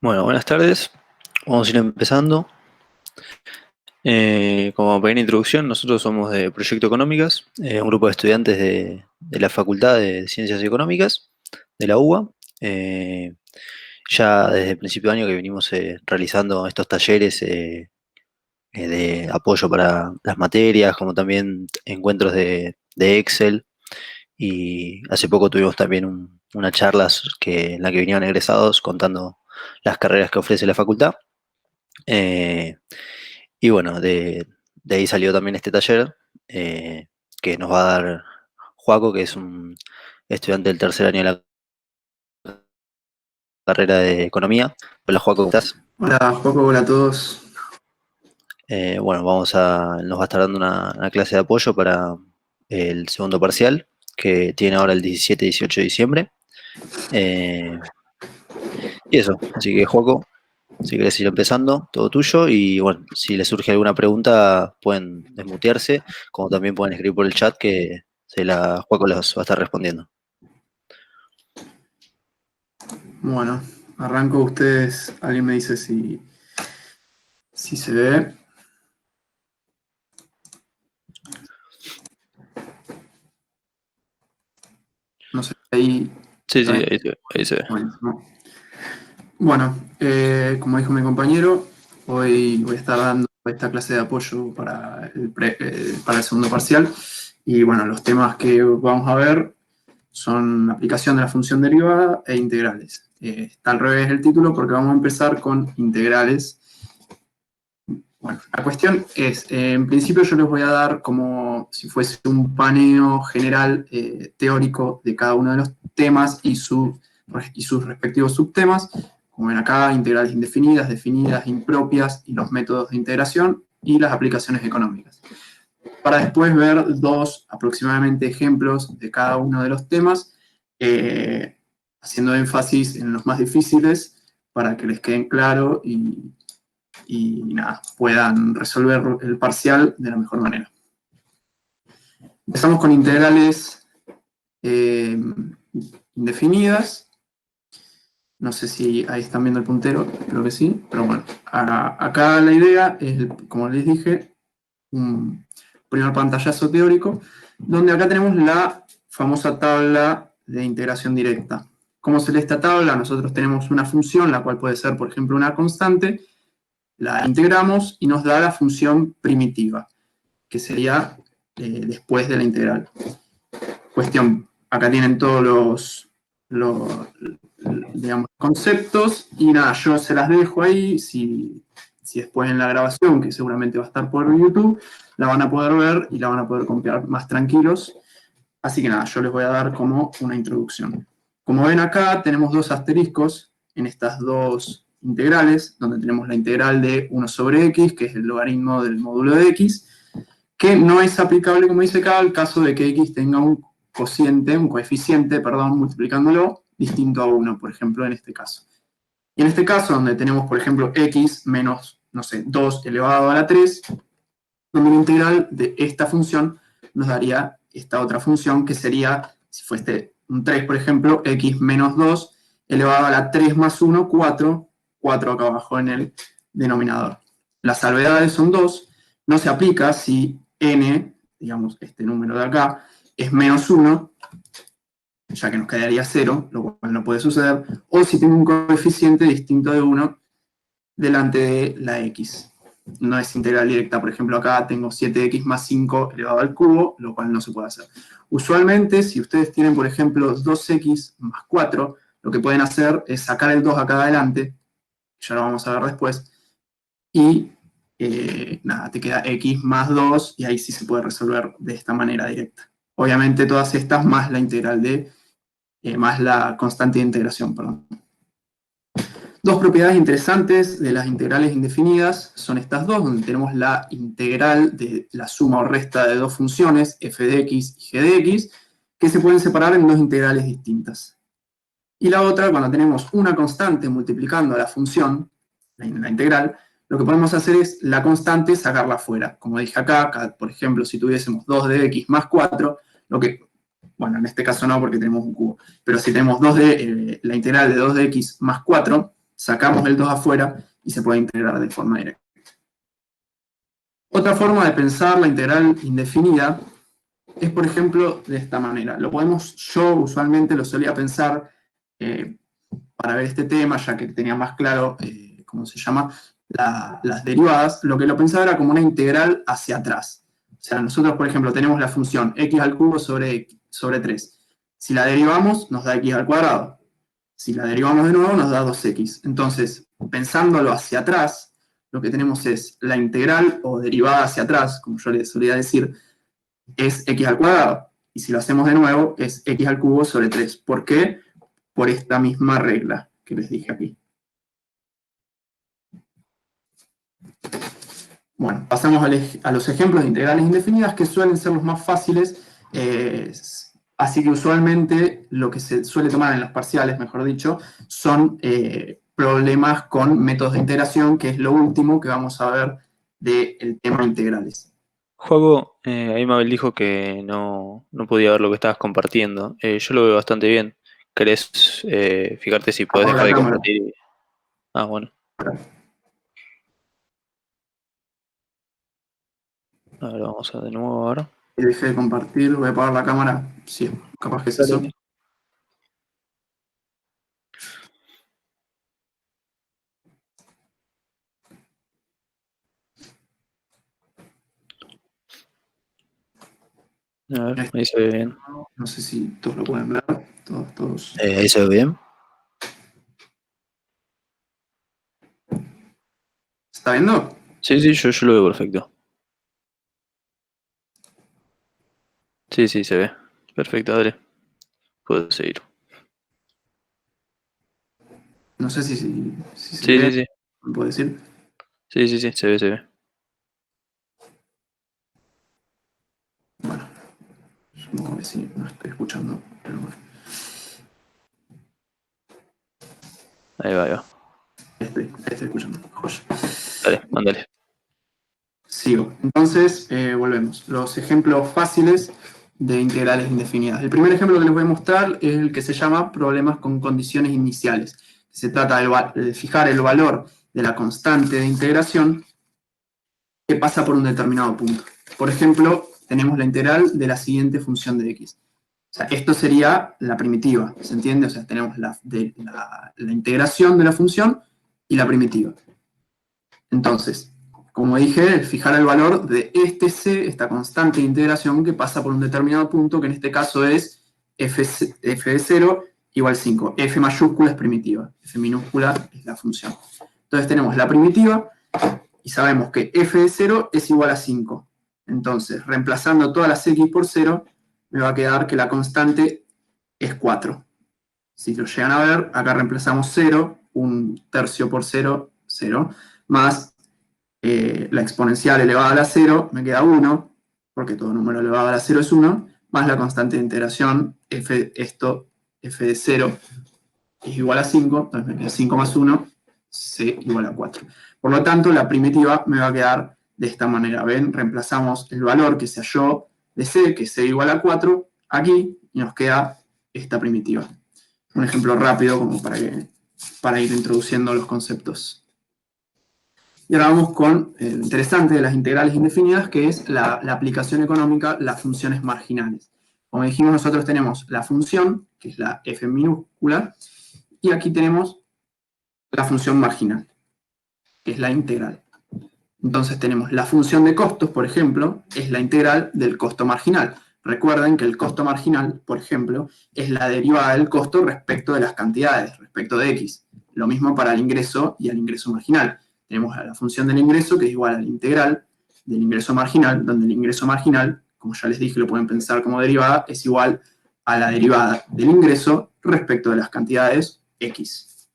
Bueno, buenas tardes. Vamos a ir empezando. Como pequeña introducción, nosotros somos de Proyecto Económicas, un grupo de estudiantes de la Facultad de Ciencias Económicas de la UBA. Eh, ya desde el principio de año que venimos realizando estos talleres de apoyo para las materias, como también encuentros de Excel. Y hace poco tuvimos también una charla en la que vinieron egresados contando las carreras que ofrece la facultad. Eh, y bueno, de ahí salió también este taller eh, que nos va a dar Joaco, que es un estudiante del tercer año de la carrera de Economía. Hola Joaco, ¿cómo estás? Hola, Joaco, hola a todos. Bueno, nos va a estar dando una clase de apoyo para el segundo parcial, que tiene ahora el 17 y 18 de diciembre. Eh, y eso, así que Joaco, si querés ir empezando, todo tuyo. Y bueno, si les surge alguna pregunta, pueden desmutearse, como también pueden escribir por el chat que Joaco los va a estar respondiendo. Bueno, arranco ustedes. Alguien me dice si se ve. No sé, ahí Sí, está sí, bien. ahí se ve. Buenísimo. Bueno, como dijo mi compañero, hoy voy a estar dando esta clase de apoyo para para el segundo parcial. Y bueno, los temas que vamos a ver son aplicación de la función derivada e integrales. Está al revés el título porque vamos a empezar con integrales. Bueno, la cuestión es, en principio yo les voy a dar como si fuese un paneo general teórico de cada uno de los temas y sus respectivos subtemas. Como ven acá, integrales indefinidas, definidas, impropias y los métodos de integración y las aplicaciones económicas. Para después ver dos aproximadamente ejemplos de cada uno de los temas, haciendo énfasis en los más difíciles para que les queden claro y nada, puedan resolver el parcial de la mejor manera. Empezamos con integrales indefinidas. No sé si ahí están viendo el puntero, creo que sí, pero bueno, acá la idea es, como les dije, un primer pantallazo teórico, donde acá tenemos la famosa tabla de integración directa. ¿Cómo se lee esta tabla? Nosotros tenemos una función, la cual puede ser, por ejemplo, una constante, la integramos y nos da la función primitiva, que sería después de la integral. Cuestión, acá tienen todos los digamos, conceptos y nada, yo se las dejo ahí, si después en la grabación, que seguramente va a estar por YouTube, la van a poder ver y la van a poder copiar más tranquilos. Así que nada, yo les voy a dar como una introducción. Como ven acá, tenemos dos asteriscos en estas dos integrales, donde tenemos la integral de 1 sobre x, que es el logaritmo del módulo de x, que no es aplicable, como dice acá, al caso de que x tenga un coeficiente, perdón, multiplicándolo, distinto a 1, por ejemplo, en este caso. Y en este caso, donde tenemos, por ejemplo, x menos, no sé, 2 elevado a la 3, donde la integral de esta función nos daría esta otra función, que sería, si fuese un 3, por ejemplo, x menos 2 elevado a la 3 más 1, 4, 4 acá abajo en el denominador. Las salvedades son 2, no se aplica si n, digamos, este número de acá, es menos 1, ya que nos quedaría 0, lo cual no puede suceder, o si tengo un coeficiente distinto de 1 delante de la x. No es integral directa, por ejemplo, acá tengo 7x más 5 elevado al cubo, lo cual no se puede hacer. Usualmente, si ustedes tienen, por ejemplo, 2x más 4, lo que pueden hacer es sacar el 2 acá adelante, ya lo vamos a ver después, y nada, te queda x más 2, y ahí sí se puede resolver de esta manera directa. Obviamente todas estas más la integral más la constante de integración, perdón. Dos propiedades interesantes de las integrales indefinidas son estas dos, donde tenemos la integral de la suma o resta de dos funciones, f de x y g de x, que se pueden separar en dos integrales distintas. Y la otra, cuando tenemos una constante multiplicando a la función, la integral, lo que podemos hacer es la constante sacarla fuera. Como dije acá, por ejemplo, si tuviésemos 2 de x más 4, lo que, en este caso no porque tenemos un cubo, pero si tenemos la integral de 2 de x más 4, sacamos el 2 afuera y se puede integrar de forma directa. Otra forma de pensar la integral indefinida es, por ejemplo, de esta manera. Yo usualmente lo solía pensar para ver este tema, ya que tenía más claro, ¿cómo se llama? Las derivadas. Lo que lo pensaba era como una integral hacia atrás. O sea, nosotros, por ejemplo, tenemos la función x al cubo sobre 3. Si la derivamos, nos da x al cuadrado. Si la derivamos de nuevo, nos da 2x. Entonces, pensándolo hacia atrás, lo que tenemos es la integral o derivada hacia atrás, como yo le solía decir, es x al cuadrado. Y si lo hacemos de nuevo, es x al cubo sobre 3. ¿Por qué? Por esta misma regla que les dije aquí. Bueno, pasamos a los ejemplos de integrales indefinidas, que suelen ser los más fáciles, así que usualmente lo que se suele tomar en los parciales, mejor dicho, son problemas con métodos de integración, que es lo último que vamos a ver del tema de integrales. Juego, ahí Mabel dijo que no podía ver lo que estabas compartiendo. Yo lo veo bastante bien. ¿Querés fijarte si podés Apago dejar la de cámara. compartir? Ah, bueno. A ver, vamos a de nuevo ahora. Y dejé de compartir, voy a apagar la cámara. Sí, capaz que es Dale, eso. dale. A ver, ahí se ve bien. No sé si todos lo pueden ver. Todos. Ahí se ve bien. ¿Se está viendo? Sí, sí, yo lo veo perfecto. Sí, sí, se ve. Perfecto, dale. Puedo seguir. No sé si se Sí, ve, sí, sí. ¿me puedo decir? Sí, sí, sí, se ve, se ve. Bueno, supongo que sí, no estoy escuchando, pero bueno. Ahí va, ahí va. Ahí estoy escuchando. Joya. Dale, mándale. Sigo. Entonces, volvemos. Los ejemplos fáciles de integrales indefinidas. El primer ejemplo que les voy a mostrar es el que se llama problemas con condiciones iniciales. Se trata de fijar el valor de la constante de integración que pasa por un determinado punto. Por ejemplo, tenemos la integral de la siguiente función de x. O sea, esto sería la primitiva, ¿se entiende? O sea, tenemos la integración de la función y la primitiva. Entonces, como dije, fijar el valor de este c, esta constante de integración que pasa por un determinado punto, que en este caso es f de 0 igual 5. F mayúscula es primitiva, f minúscula es la función. Entonces tenemos la primitiva y sabemos que f de 0 es igual a 5. Entonces, reemplazando todas las x por 0, me va a quedar que la constante es 4. Si lo llegan a ver, acá reemplazamos 0, un tercio por 0, 0, más la exponencial elevada a la 0, me queda 1, porque todo número elevado a la 0 es 1, más la constante de integración, f de 0 es igual a 5, entonces me queda 5 más 1, c igual a 4. Por lo tanto, la primitiva me va a quedar de esta manera. ¿Ven? Reemplazamos el valor que se halló de c, que es c igual a 4, aquí, y nos queda esta primitiva. Un ejemplo rápido como para ir introduciendo los conceptos. Y ahora vamos con lo interesante de las integrales indefinidas, que es la aplicación económica, las funciones marginales. Como dijimos, nosotros tenemos la función, que es la f minúscula, y aquí tenemos la función marginal, que es la integral. Entonces tenemos la función de costos, por ejemplo, es la integral del costo marginal. Recuerden que el costo marginal, por ejemplo, es la derivada del costo respecto de las cantidades, respecto de x. Lo mismo para el ingreso y el ingreso marginal. Tenemos la función del ingreso, que es igual a la integral del ingreso marginal, donde el ingreso marginal, como ya les dije, lo pueden pensar como derivada, es igual a la derivada del ingreso respecto de las cantidades x.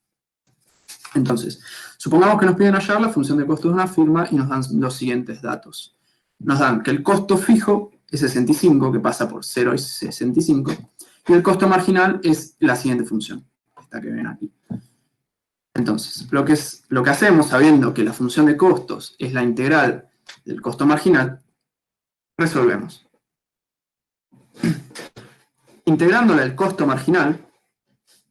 Entonces, supongamos que nos piden hallar la función de costo de una firma y nos dan los siguientes datos. Nos dan que el costo fijo es 65, que pasa por 0 y 65, y el costo marginal es la siguiente función, esta que ven aquí. Entonces, lo que hacemos, sabiendo que la función de costos es la integral del costo marginal, resolvemos. Integrándole el costo marginal,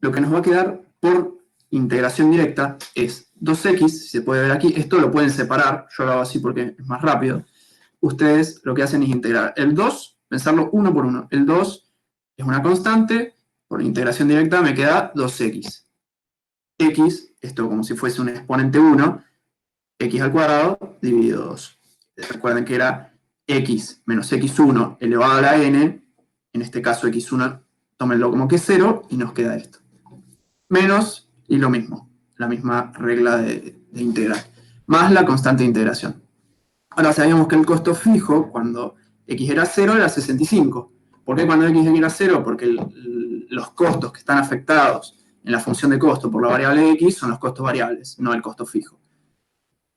lo que nos va a quedar por integración directa es 2x, si se puede ver aquí, esto lo pueden separar, yo lo hago así porque es más rápido. Ustedes lo que hacen es integrar el 2, pensarlo uno por uno. El 2 es una constante, por integración directa me queda 2x. X, esto como si fuese un exponente 1, x al cuadrado dividido 2. Recuerden que era x menos x1 elevado a la n, en este caso x1, tómenlo como que es 0, y nos queda esto. Menos, y lo mismo, la misma regla de integral, más la constante de integración. Ahora sabíamos que el costo fijo, cuando x era 0, era 65. ¿Por qué cuando x era 0? Porque los costos que están afectados en la función de costo por la variable x son los costos variables, no el costo fijo,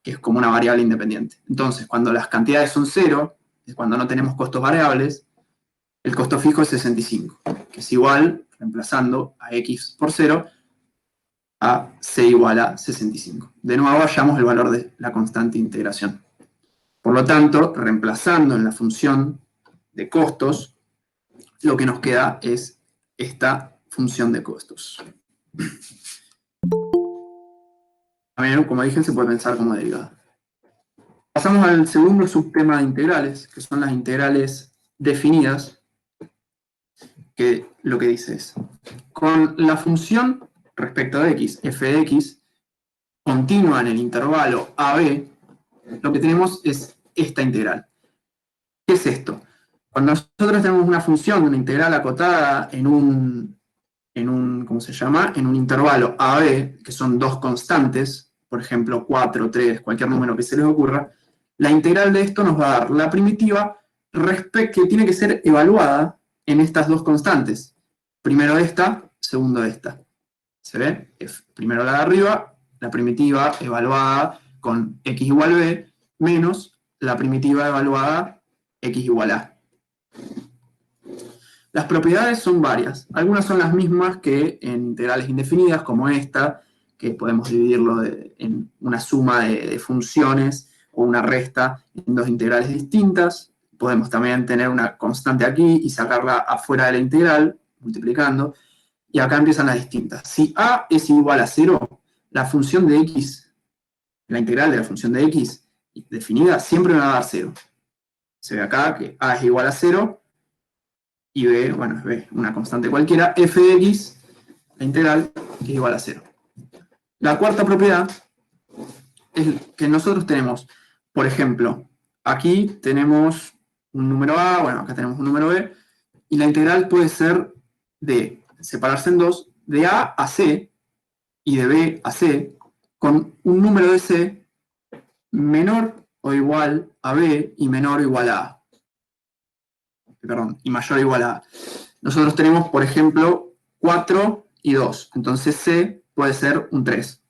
que es como una variable independiente. Entonces, cuando las cantidades son 0, es cuando no tenemos costos variables, el costo fijo es 65, que es igual, reemplazando a x por 0, a c igual a 65. De nuevo, hallamos el valor de la constante de integración. Por lo tanto, reemplazando en la función de costos, lo que nos queda es esta función de costos. También, como dije, se puede pensar como derivada. Pasamos al segundo subtema de integrales, que son las integrales definidas, que lo que dice es, con la función respecto de x, f de x, continua en el intervalo AB, lo que tenemos es esta integral. ¿Qué es esto? Cuando nosotros tenemos una función, una integral acotada en un ¿cómo se llama? En un intervalo AB, que son dos constantes, por ejemplo, 4, 3, cualquier número que se les ocurra, la integral de esto nos va a dar la primitiva que tiene que ser evaluada en estas dos constantes. Primero esta, segundo esta. ¿Se ve? Primero la de arriba, la primitiva evaluada con x igual b, menos la primitiva evaluada x igual a. Las propiedades son varias. Algunas son las mismas que en integrales indefinidas, como esta, que podemos dividirlo en una suma de funciones o una resta en dos integrales distintas. Podemos también tener una constante aquí y sacarla afuera de la integral, multiplicando. Y acá empiezan las distintas. Si a es igual a 0, la función de x, la integral de la función de x definida, siempre me va a dar 0. Se ve acá que a es igual a 0, y b, bueno, es b, una constante cualquiera, f de x, la integral, que es igual a 0. La cuarta propiedad es que nosotros tenemos, por ejemplo, aquí tenemos un número a, bueno, acá tenemos un número b, y la integral puede ser de separarse en dos, de a a c, y de b a c, con un número de c menor o igual a b y menor o igual a a. Perdón, y mayor o igual a a. Nosotros tenemos, por ejemplo, 4 y 2. Entonces C puede ser un 3.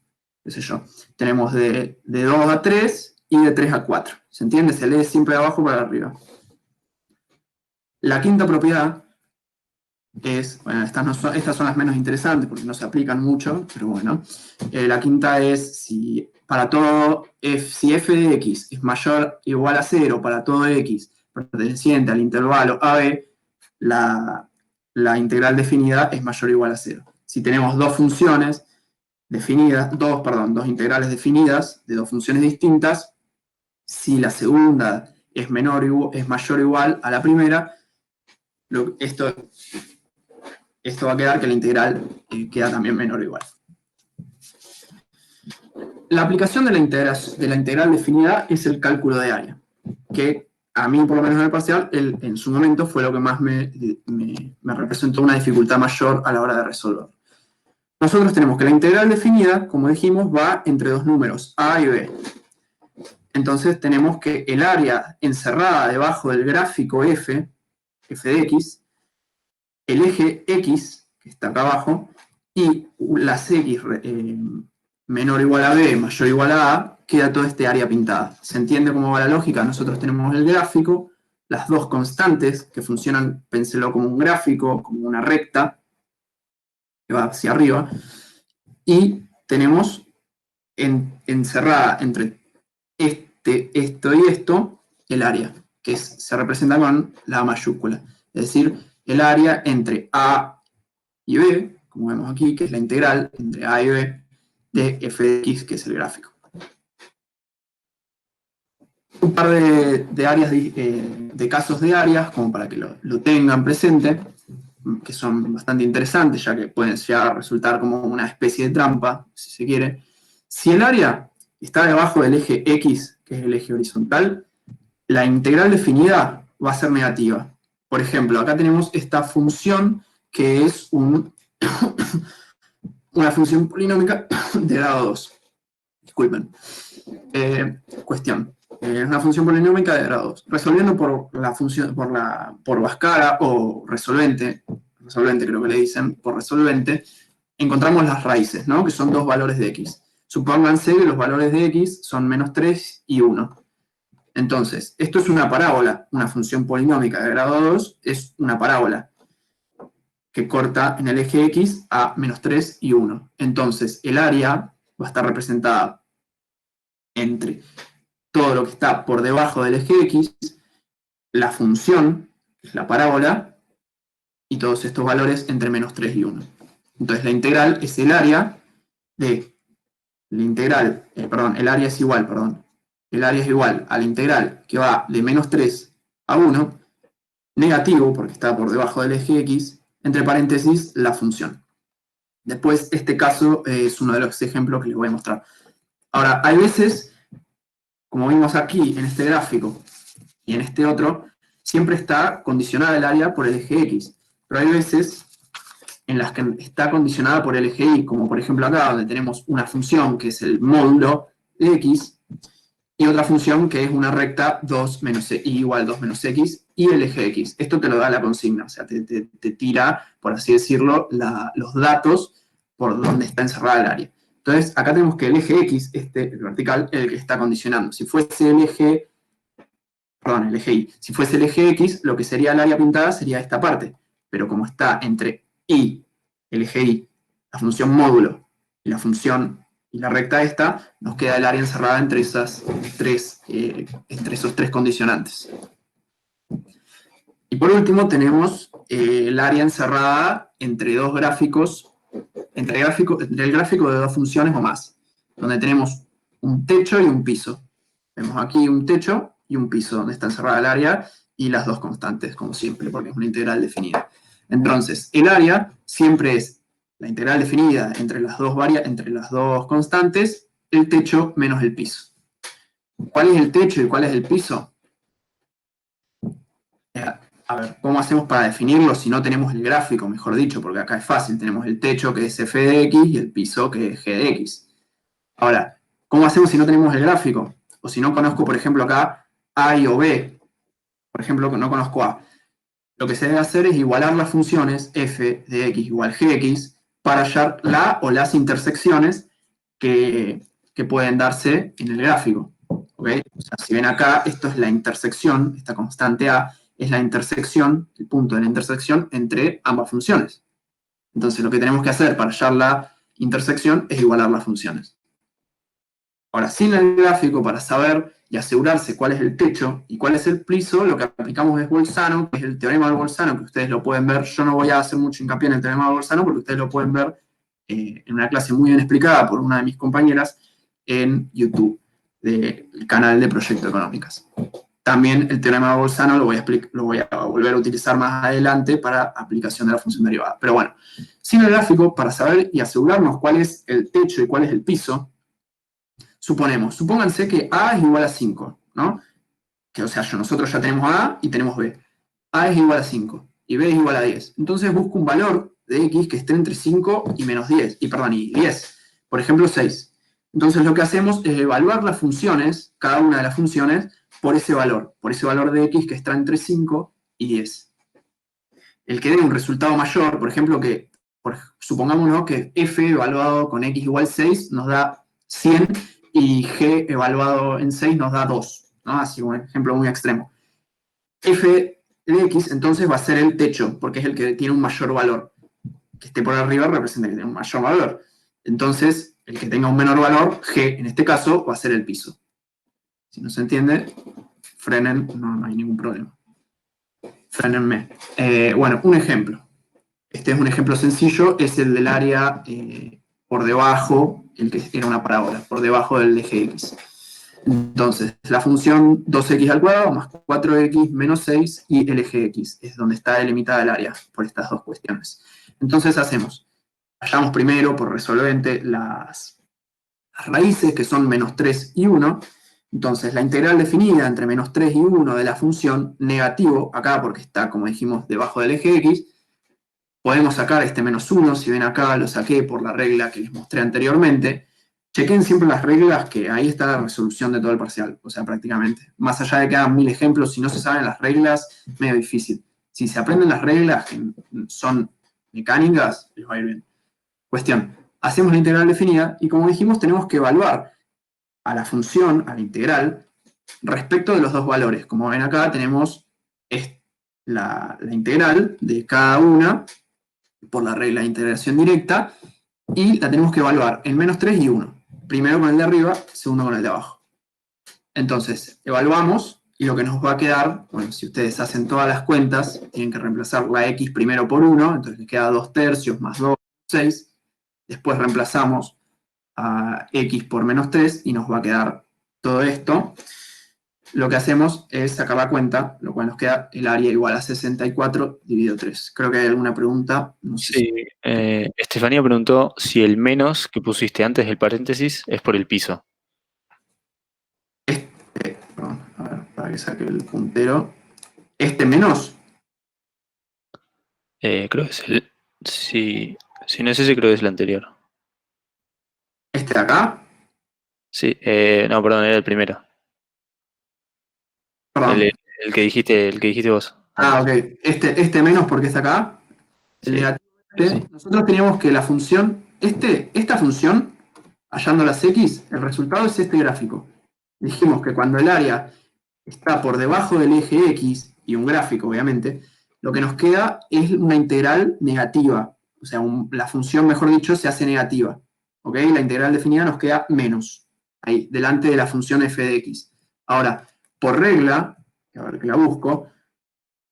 ¿Qué sé yo? Tenemos de 2 a 3 y de 3 a 4. ¿Se entiende? Se lee siempre de abajo para arriba. La quinta propiedad es, bueno, estas son las menos interesantes porque no se aplican mucho, pero bueno. La quinta es si para todo, si f de x es mayor o igual a 0 para todo x perteneciente al intervalo AB, la integral definida es mayor o igual a 0. Si tenemos dos funciones definidas, dos integrales definidas de dos funciones distintas, si la segunda es mayor o igual a la primera, esto va a quedar que la integral queda también menor o igual. La aplicación de la integral definida es el cálculo de área, que a mí, por lo menos en el parcial, en su momento fue lo que más me representó una dificultad mayor a la hora de resolver. Nosotros tenemos que la integral definida, como dijimos, va entre dos números, a y b. Entonces tenemos que el área encerrada debajo del gráfico f de x, el eje x, que está acá abajo, y las x menor o igual a b, mayor o igual a a, queda toda este área pintada. ¿Se entiende cómo va la lógica? Nosotros tenemos el gráfico, las dos constantes que funcionan, pénselo como un gráfico, como una recta, que va hacia arriba, y tenemos encerrada entre esto y esto, el área, que se representa con la A mayúscula. Es decir, el área entre A y B, como vemos aquí, que es la integral entre A y B, de f de x, que es el gráfico. Un par de áreas, de casos de áreas, como para que lo tengan presente, que son bastante interesantes, ya que pueden llegar a resultar como una especie de trampa, si se quiere. Si el área está debajo del eje X, que es el eje horizontal, la integral definida va a ser negativa. Por ejemplo, acá tenemos esta función que es una función polinómica de grado 2. Disculpen. Cuestión. Es una función polinómica de grado 2. Resolviendo por la función, por Bhaskara o resolvente creo que le dicen, por resolvente, encontramos las raíces, ¿no? Que son dos valores de x. Supónganse que los valores de x son -3 y 1. Entonces, esto es una parábola, una función polinómica de grado 2 es una parábola que corta en el eje x a -3 y 1. Entonces, el área va a estar representada entre todo lo que está por debajo del eje x, la función, que es la parábola, y todos estos valores entre -3 y 1. Entonces, la integral es el área de la integral, el área es igual, el área es igual a la integral que va de -3 a 1, negativo, porque está por debajo del eje x, entre paréntesis, la función. Después, este caso es uno de los ejemplos que les voy a mostrar. Ahora, hay veces, como vimos aquí en este gráfico y en este otro, siempre está condicionada el área por el eje x, pero hay veces en las que está condicionada por el eje y, como por ejemplo acá, donde tenemos una función que es el módulo de x, y otra función que es una recta 2 menos y igual 2 menos x, y el eje x. Esto te lo da la consigna, o sea, te tira, por así decirlo, los datos por donde está encerrada el área. Entonces, acá tenemos que el eje x, el vertical, es el que está condicionando. Si fuese el eje y, si fuese el eje x, lo que sería el área pintada sería esta parte. Pero como está entre y, el eje y, la función módulo y la función y la recta esta, nos queda el área encerrada entre esos tres condicionantes. Y por último tenemos el área encerrada entre dos gráficos, entre el gráfico de dos funciones o más, donde tenemos un techo y un piso. Vemos aquí un techo y un piso, donde está encerrada el área y las dos constantes, como siempre, porque es una integral definida. Entonces, el área siempre es la integral definida entre las dos constantes, el techo menos el piso. ¿Cuál es el techo y cuál es el piso? A ver, ¿cómo hacemos para definirlo si no tenemos el gráfico, mejor dicho? Porque acá es fácil, tenemos el techo que es f de x y el piso que es g de x. Ahora, ¿cómo hacemos si no tenemos el gráfico? O si no conozco, por ejemplo, acá a y o b. Por ejemplo, no conozco a. Lo que se debe hacer es igualar las funciones f de x igual gx para hallar la o las intersecciones que pueden darse en el gráfico. ¿Okay? O sea, si ven acá, esto es la intersección, esta constante a es la intersección, el punto de la intersección entre ambas funciones. Entonces lo que tenemos que hacer para hallar la intersección es igualar las funciones. Ahora, sin el gráfico, para saber y asegurarse cuál es el techo y cuál es el piso, lo que aplicamos es Bolzano, que es el teorema de Bolzano, que ustedes lo pueden ver. Yo no voy a hacer mucho hincapié en el teorema de Bolzano, porque ustedes lo pueden ver en una clase muy bien explicada por una de mis compañeras en YouTube, del canal de Proyecto Económicas. También el teorema de Bolzano lo voy a volver a utilizar más adelante para aplicación de la función derivada. Pero bueno, sin el gráfico, para saber y asegurarnos cuál es el techo y cuál es el piso, supónganse que A es igual a 5, ¿no? Que, o sea, nosotros ya tenemos A y tenemos B. A es igual a 5 y B es igual a 10. Entonces busco un valor de X que esté entre 5 y menos 10, y 10. Por ejemplo, 6. Entonces lo que hacemos es evaluar las funciones, cada una de las funciones, por ese valor de X que está entre 5 y 10. El que dé un resultado mayor, por ejemplo, supongamos que F evaluado con X igual 6 nos da 100 y G evaluado en 6 nos da 2, ¿no? Así un ejemplo muy extremo. F de X entonces va a ser el techo, porque es el que tiene un mayor valor. Que esté por arriba representa que tiene un mayor valor. Entonces, el que tenga un menor valor, G en este caso, va a ser el piso. Si no se entiende, frenen, no hay ningún problema. Frenenme. Bueno, un ejemplo. Este es un ejemplo sencillo, es el del área por debajo el que era una parábola, por debajo del eje X. Entonces, la función 2x al cuadrado más 4x menos 6 y el eje X, es donde está delimitada el área por estas dos cuestiones. Entonces hallamos primero por resolvente las raíces, que son menos 3 y 1. Entonces, la integral definida entre menos 3 y 1 de la función negativo, acá porque está, como dijimos, debajo del eje X, podemos sacar este menos 1, si ven acá lo saqué por la regla que les mostré anteriormente. Chequen siempre las reglas, que ahí está la resolución de todo el parcial, o sea, prácticamente. Más allá de que hagan 1000 ejemplos, si no se saben las reglas, es medio difícil. Si se aprenden las reglas, que son mecánicas, les va a ir bien. Cuestión, hacemos la integral definida y como dijimos, tenemos que evaluar a la función, a la integral, respecto de los dos valores. Como ven acá, tenemos la integral de cada una por la regla de integración directa y la tenemos que evaluar en menos 3 y 1. Primero con el de arriba, segundo con el de abajo. Entonces, evaluamos y lo que nos va a quedar, bueno, si ustedes hacen todas las cuentas, tienen que reemplazar la x primero por 1, entonces les queda 2/3 más 2, 6. Después reemplazamos a x por menos 3 y nos va a quedar todo esto. Lo que hacemos es sacar la cuenta, lo cual nos queda el área igual a 64 dividido 3. Creo que hay alguna pregunta. No sé Sí, Estefanía preguntó si el menos que pusiste antes del paréntesis es por el piso. Perdón, a ver, para que saque el puntero. Este menos, Creo que es el. Si no es ese, creo que es el anterior. este de acá, Sí, no, perdón, era el primero. El, perdón. el que dijiste vos Ah, antes. ok. Este menos porque está acá. El Sí, negativo sí. nosotros teníamos que la función, esta función, hallando las x, el resultado es este gráfico. Dijimos que cuando el área está por debajo del eje x, y un gráfico obviamente, lo que nos queda es una integral negativa. O sea, la función, mejor dicho, se hace negativa. ¿Ok? La integral definida nos queda menos. Ahí, delante de la función f de x. Ahora, por regla, a ver que la busco,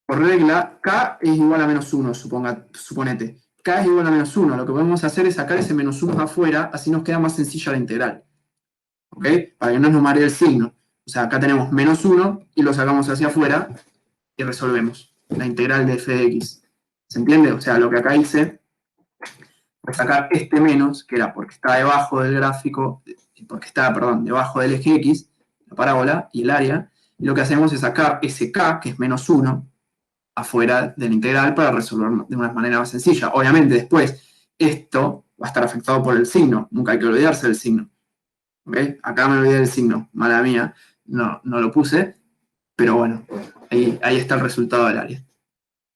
por regla, k es igual a menos 1, suponete. K es igual a menos 1. Lo que podemos hacer es sacar ese menos 1 afuera, así nos queda más sencilla la integral. ¿Ok? Para que no nos maree el signo. O sea, acá tenemos menos 1 y lo sacamos hacia afuera y resolvemos la integral de f de x. ¿Se entiende? O sea, lo que acá hice fue sacar este menos, que era porque está debajo del gráfico, porque está, perdón, debajo del eje x, la parábola y el área, y lo que hacemos es sacar ese k, que es menos 1, afuera de la integral para resolver de una manera más sencilla. Obviamente después esto va a estar afectado por el signo, nunca hay que olvidarse del signo. ¿Okay? Acá me olvidé del signo, mala mía, no lo puse, pero bueno, ahí está el resultado del área.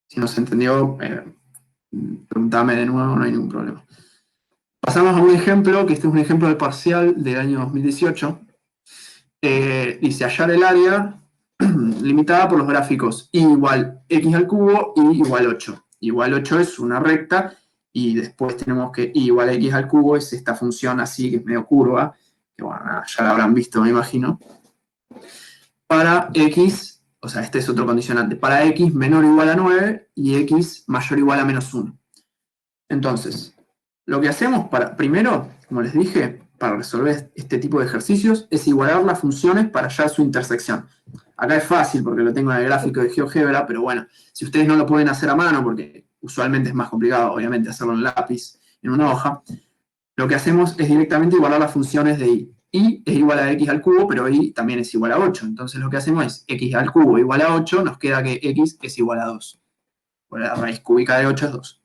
Si no se entendió, preguntame de nuevo, no hay ningún problema. Pasamos a un ejemplo, que este es un ejemplo del parcial del año 2018. Dice hallar el área limitada por los gráficos y igual x al cubo y igual 8. Igual 8 es una recta y después tenemos que y igual a x al cubo es esta función así que es medio curva, que bueno, ya la habrán visto me imagino. Para x, o sea, este es otro condicionante, para x menor o igual a 9 y x mayor o igual a menos 1. Entonces, lo que hacemos primero, como les dije, para resolver este tipo de ejercicios, es igualar las funciones para hallar su intersección. Acá es fácil porque lo tengo en el gráfico de GeoGebra, pero bueno, si ustedes no lo pueden hacer a mano, porque usualmente es más complicado, obviamente, hacerlo en lápiz, en una hoja, lo que hacemos es directamente igualar las funciones de y. Y es igual a x al cubo, pero y también es igual a 8. Entonces lo que hacemos es x al cubo igual a 8, nos queda que x es igual a 2. Pues la raíz cúbica de 8 es 2.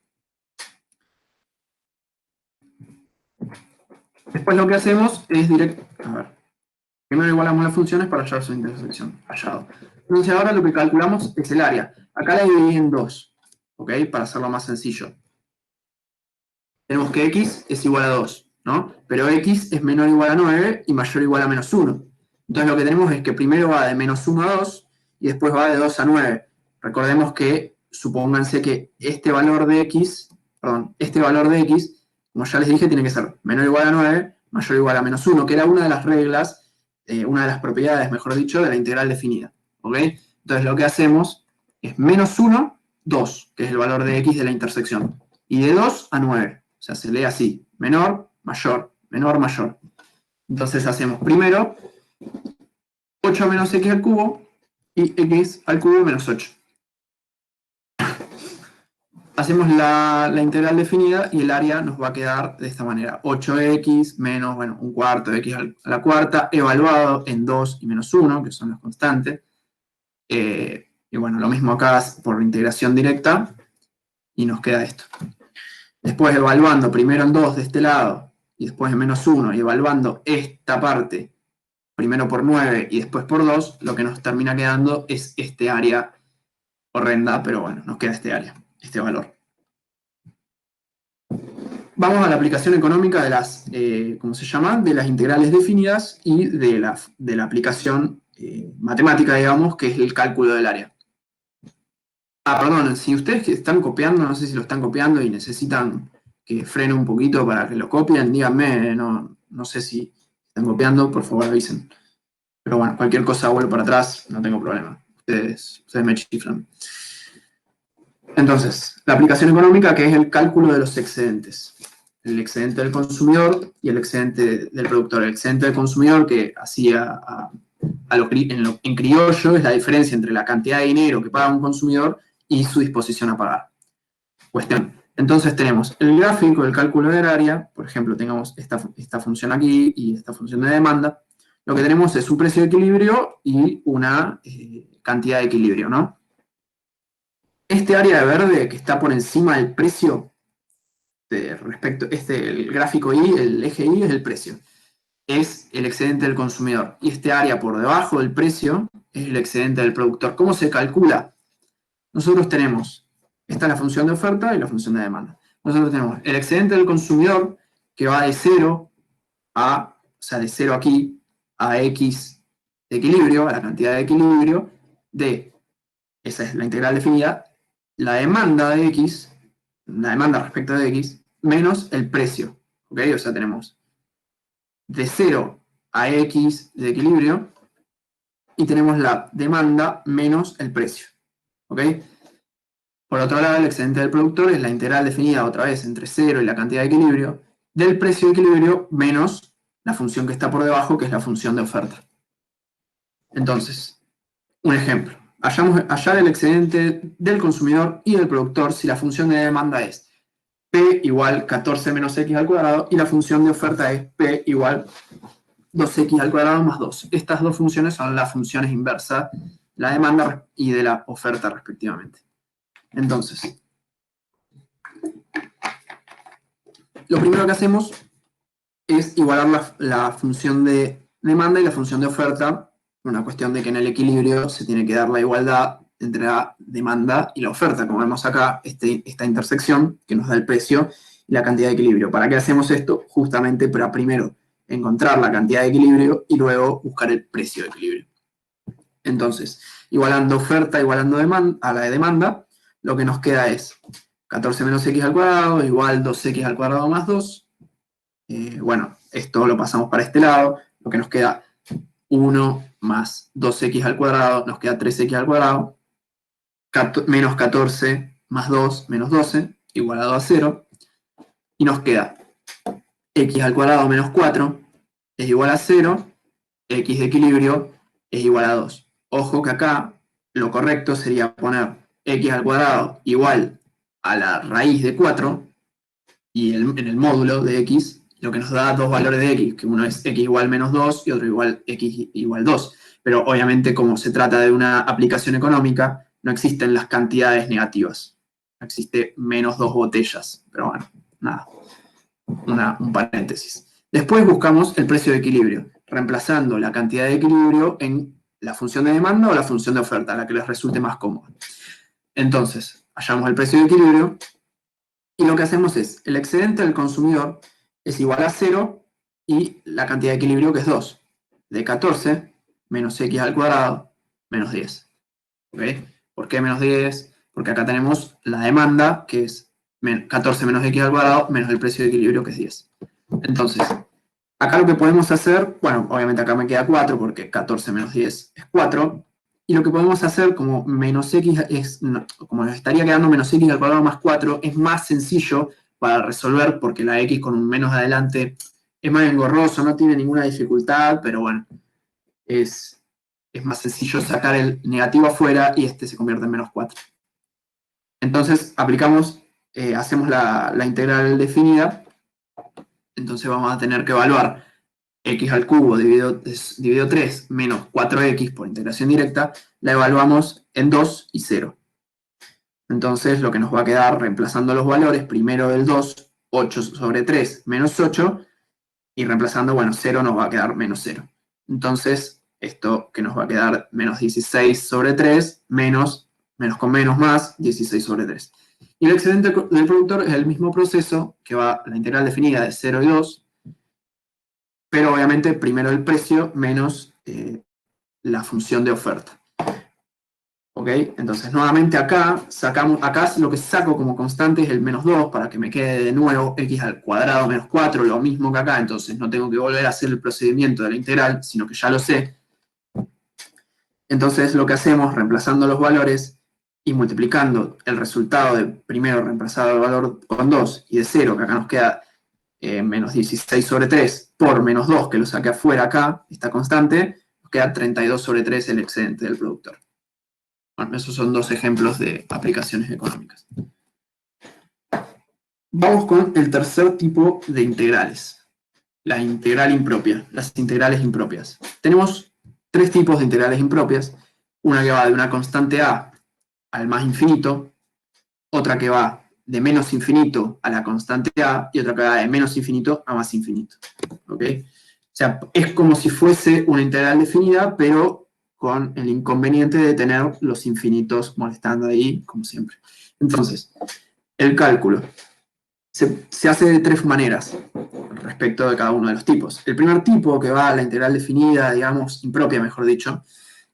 Después lo que hacemos es a ver, primero igualamos las funciones para hallar su intersección. Hallado. Entonces ahora lo que calculamos es el área. Acá la dividí en 2, ¿ok? Para hacerlo más sencillo. Tenemos que x es igual a 2, ¿no? Pero x es menor o igual a 9 y mayor o igual a menos 1. Entonces lo que tenemos es que primero va de menos 1 a 2 y después va de 2 a 9. Recordemos que, supónganse que este valor de x, como ya les dije, tiene que ser menor o igual a 9, mayor o igual a menos 1, que era una de las reglas, una de las propiedades, mejor dicho, de la integral definida. ¿Ok? Entonces lo que hacemos es menos 1, 2, que es el valor de x de la intersección. Y de 2 a 9. O sea, se lee así, menor, mayor, menor, mayor. Entonces hacemos primero 8 menos x al cubo y x al cubo menos 8. Hacemos la integral definida y el área nos va a quedar de esta manera. 8x menos, bueno, un cuarto de x a la cuarta, evaluado en 2 y menos 1, que son las constantes. Y bueno, lo mismo acá por integración directa, y nos queda esto. Después evaluando primero en 2 de este lado, y después en menos 1, y evaluando esta parte, primero por 9 y después por 2, lo que nos termina quedando es este área horrenda, pero bueno, nos queda este área, este valor. Vamos a la aplicación económica de las, ¿cómo se llama? De las integrales definidas y de la aplicación matemática, digamos, que es el cálculo del área. Ah, perdón, si ustedes que están copiando, no sé si lo están copiando y necesitan que frene un poquito para que lo copien, díganme, no sé si están copiando, por favor avisen. Pero bueno, cualquier cosa vuelvo para atrás, no tengo problema. Ustedes me chiflan. Entonces, la aplicación económica, que es el cálculo de los excedentes. El excedente del consumidor y el excedente del productor. El excedente del consumidor, que hacía en criollo, es la diferencia entre la cantidad de dinero que paga un consumidor y su disposición a pagar. Cuestión. Entonces tenemos el gráfico del cálculo del área, por ejemplo, tengamos esta función aquí y esta función de demanda. Lo que tenemos es un precio de equilibrio y una cantidad de equilibrio, ¿no? Este área de verde que está por encima del precio, el gráfico Y, el eje Y es el precio, es el excedente del consumidor. Y este área por debajo del precio es el excedente del productor. ¿Cómo se calcula? Nosotros tenemos, esta es la función de oferta y la función de demanda. Nosotros tenemos el excedente del consumidor que va de 0 de 0 aquí, a X de equilibrio, a la cantidad de equilibrio, esa es la integral definida, la demanda de X, la demanda respecto de X, menos el precio. ¿Ok? O sea, tenemos de 0 a X de equilibrio y tenemos la demanda menos el precio. ¿Ok? Por otro lado, el excedente del productor es la integral definida otra vez entre 0 y la cantidad de equilibrio del precio de equilibrio menos la función que está por debajo, que es la función de oferta. Entonces, un ejemplo. Hallar el excedente del consumidor y del productor si la función de demanda es P igual 14 menos X al cuadrado y la función de oferta es P igual 2X al cuadrado más 2. Estas dos funciones son las funciones inversas, la demanda y de la oferta respectivamente. Entonces, lo primero que hacemos es igualar la función de demanda y la función de oferta, una cuestión de que en el equilibrio se tiene que dar la igualdad entre la demanda y la oferta, como vemos acá, esta intersección que nos da el precio y la cantidad de equilibrio. ¿Para qué hacemos esto? Justamente para primero encontrar la cantidad de equilibrio y luego buscar el precio de equilibrio. Entonces, igualando oferta, igualando a la de demanda, lo que nos queda es 14 menos x al cuadrado igual 2x al cuadrado más 2. Bueno, esto lo pasamos para este lado, lo que nos queda 1 más 2x al cuadrado, nos queda 3x al cuadrado, menos 14 más 2 menos 12, igualado a 0, y nos queda x al cuadrado menos 4 es igual a 0, x de equilibrio es igual a 2. Ojo que acá lo correcto sería poner x al cuadrado igual a la raíz de 4 y en el módulo de x, lo que nos da dos valores de x, que uno es x igual menos 2 y otro igual x igual 2. Pero obviamente como se trata de una aplicación económica, no existen las cantidades negativas. Existe menos 2 botellas. Pero bueno, nada, un paréntesis. Después buscamos el precio de equilibrio, reemplazando la cantidad de equilibrio en la función de demanda o la función de oferta, la que les resulte más cómoda. Entonces, hallamos el precio de equilibrio y lo que hacemos es, el excedente del consumidor es igual a 0 y la cantidad de equilibrio que es 2. De 14 menos x al cuadrado menos 10. ¿Ok? ¿Por qué menos 10? Porque acá tenemos la demanda, que es 14 menos x al cuadrado menos el precio de equilibrio, que es 10. Entonces, acá lo que podemos hacer, bueno, obviamente acá me queda 4 porque 14 menos 10 es 4. Y lo que podemos hacer, como menos x como nos estaría quedando menos x al cuadrado más 4, es más sencillo para resolver, porque la x con un menos adelante es más engorroso, no tiene ninguna dificultad, pero bueno, es más sencillo sacar el negativo afuera y este se convierte en -4. Entonces aplicamos, hacemos la integral definida, entonces vamos a tener que evaluar x al cubo dividido 3 menos 4x por integración directa, la evaluamos en 2 y 0. Entonces lo que nos va a quedar reemplazando los valores, primero del 2, 8 sobre 3 menos 8, y reemplazando, bueno, 0 nos va a quedar menos 0. Entonces, esto que nos va a quedar menos 16 sobre 3, menos con menos más, 16 sobre 3. Y el excedente del productor es el mismo proceso que va la integral definida de 0 y 2, pero obviamente primero el precio menos la función de oferta. ¿Ok? Entonces, nuevamente acá lo que saco como constante es el -2 para que me quede de nuevo x al cuadrado menos 4, lo mismo que acá, entonces no tengo que volver a hacer el procedimiento de la integral, sino que ya lo sé. Entonces, lo que hacemos, reemplazando los valores y multiplicando el resultado de primero reemplazar el valor con 2 y de 0, que acá nos queda menos 16 sobre 3 por menos 2, que lo saqué afuera acá, esta constante, nos queda 32 sobre 3 el excedente del productor. Bueno, esos son dos ejemplos de aplicaciones económicas. Vamos con el tercer tipo de integrales. La integral impropia, las integrales impropias. Tenemos tres tipos de integrales impropias. Una que va de una constante a al más infinito, otra que va de menos infinito a la constante a, y otra que va de menos infinito a más infinito. ¿Ok? O sea, es como si fuese una integral definida, pero con el inconveniente de tener los infinitos molestando ahí, como siempre. Entonces, el cálculo se hace de tres maneras respecto de cada uno de los tipos. El primer tipo, que va a la integral definida, digamos, impropia, mejor dicho,